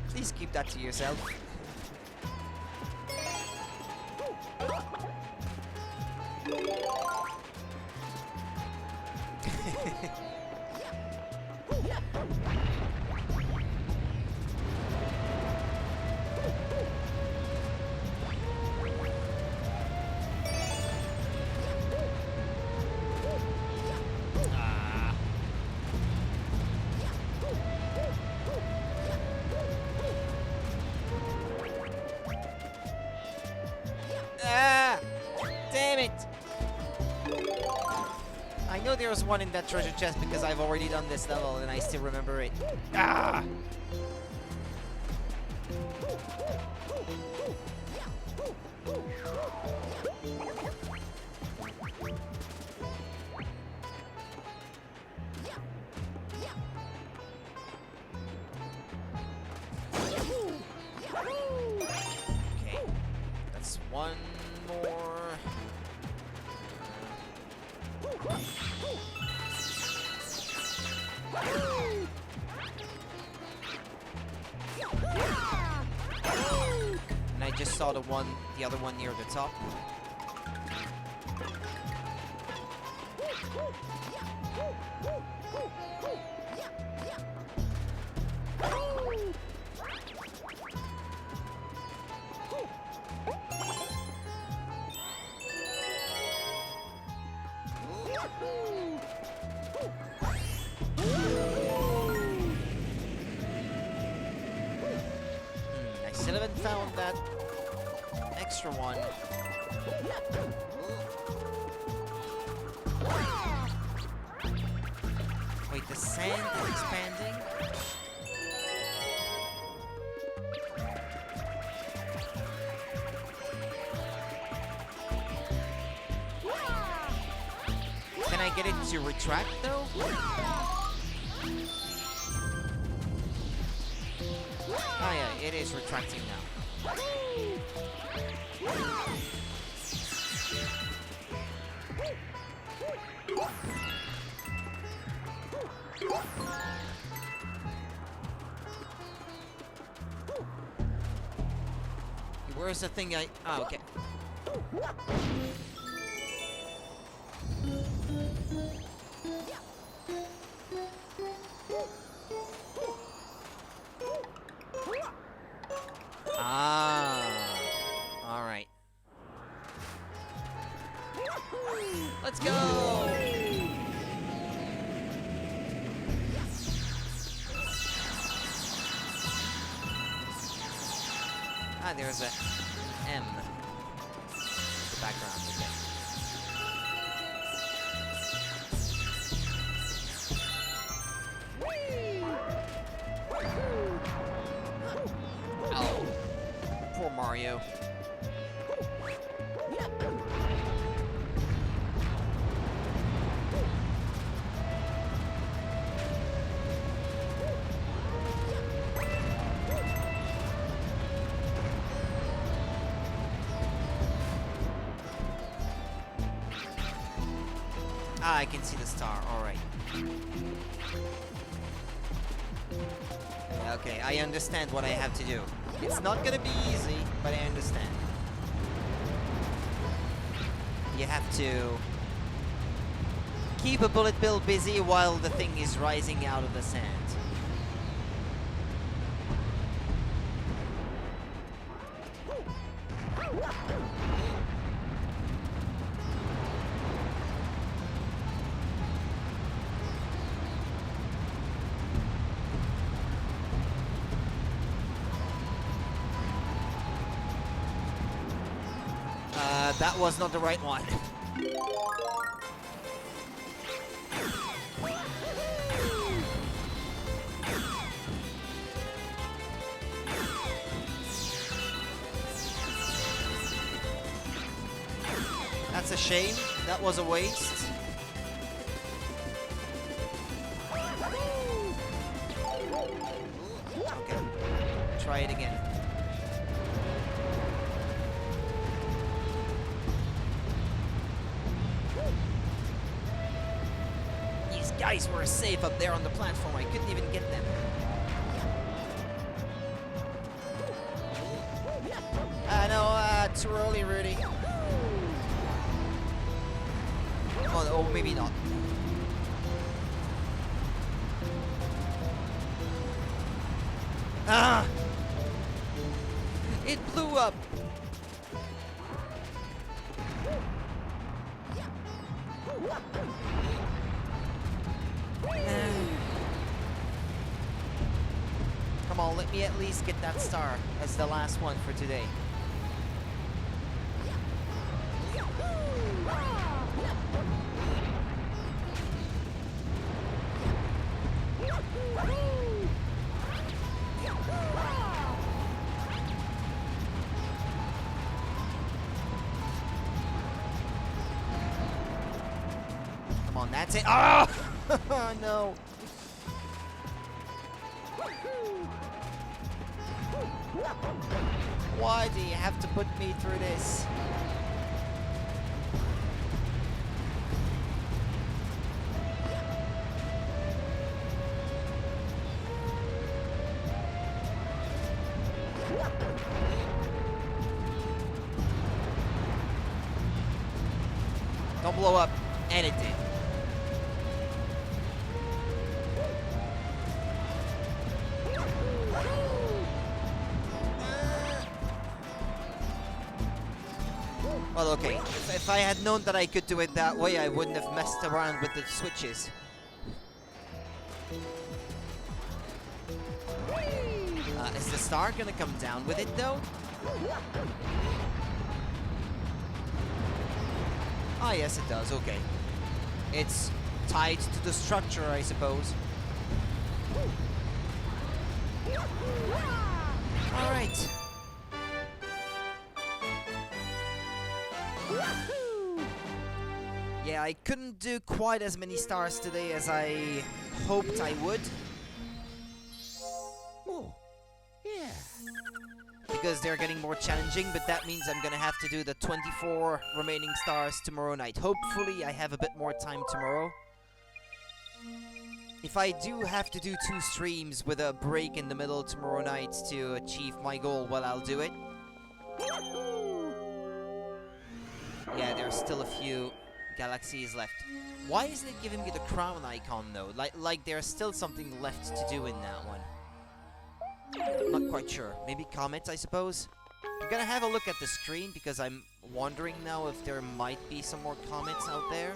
Please keep that to yourself. Damn it! I know there was one in that treasure chest because I've already done this level and I still remember it. Ah! Okay, that's one more. And I just saw the other one near the top. extra one. Wait, the sand is expanding? Can I get it to retract though? Oh yeah, it is retracting now. Where's the thing I... Oh, okay. Ah. Alright. Let's go! Ah, there's a M. The background, okay. Oh. Poor Mario. Ah, I can see the star, alright. Okay, I understand what I have to do. It's not gonna be easy, but I understand. You have to keep a bullet bill busy while the thing is rising out of the sand. That was not the right one. That's a shame. That was a waste. Okay. Try it again. Guys were safe up there on the platform. I couldn't even get them. No, too early, Rudy. Oh, maybe not. Ah! It blew up. Come on, let me at least get that star as the last one for today. Come on, that's it. Oh! No. Why do you have to put me through this? Don't blow up. And it did. Well, okay. If I had known that I could do it that way, I wouldn't have messed around with the switches. Is the star gonna come down with it, though? Ah, yes, it does. Okay. It's tied to the structure, I suppose. Alright. Yeah, I couldn't do quite as many stars today as I hoped I would. Oh, yeah. Because they're getting more challenging, but that means I'm gonna have to do the 24 remaining stars tomorrow night. Hopefully I have a bit more time tomorrow. If I do have to do 2 streams with a break in the middle tomorrow night to achieve my goal, well, I'll do it. Yeah, there's still a few galaxies left. Why isn't it giving me the crown icon, though? Like there's still something left to do in that one. Not quite sure. Maybe comets, I suppose? I'm gonna have a look at the screen because I'm wondering now if there might be some more comets out there.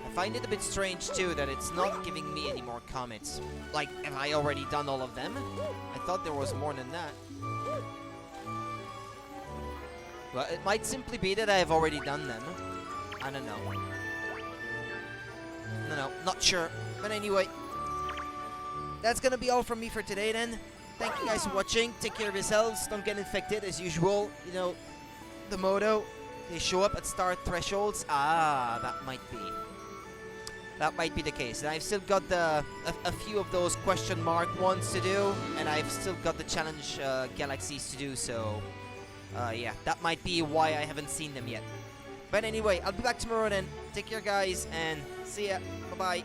I find it a bit strange too that it's not giving me any more comets. Like, have I already done all of them? I thought there was more than that. Well, it might simply be that I have already done them. I don't know. No, not sure. But anyway, that's gonna be all from me for today then. Thank you guys for watching. Take care of yourselves. Don't get infected as usual. You know, the motto, they show up at star thresholds. Ah, that might be. That might be the case. And I've still got a few of those question mark ones to do, and I've still got the challenge galaxies to do, so yeah, that might be why I haven't seen them yet. But anyway, I'll be back tomorrow then. Take care, guys, and see ya. Bye-bye.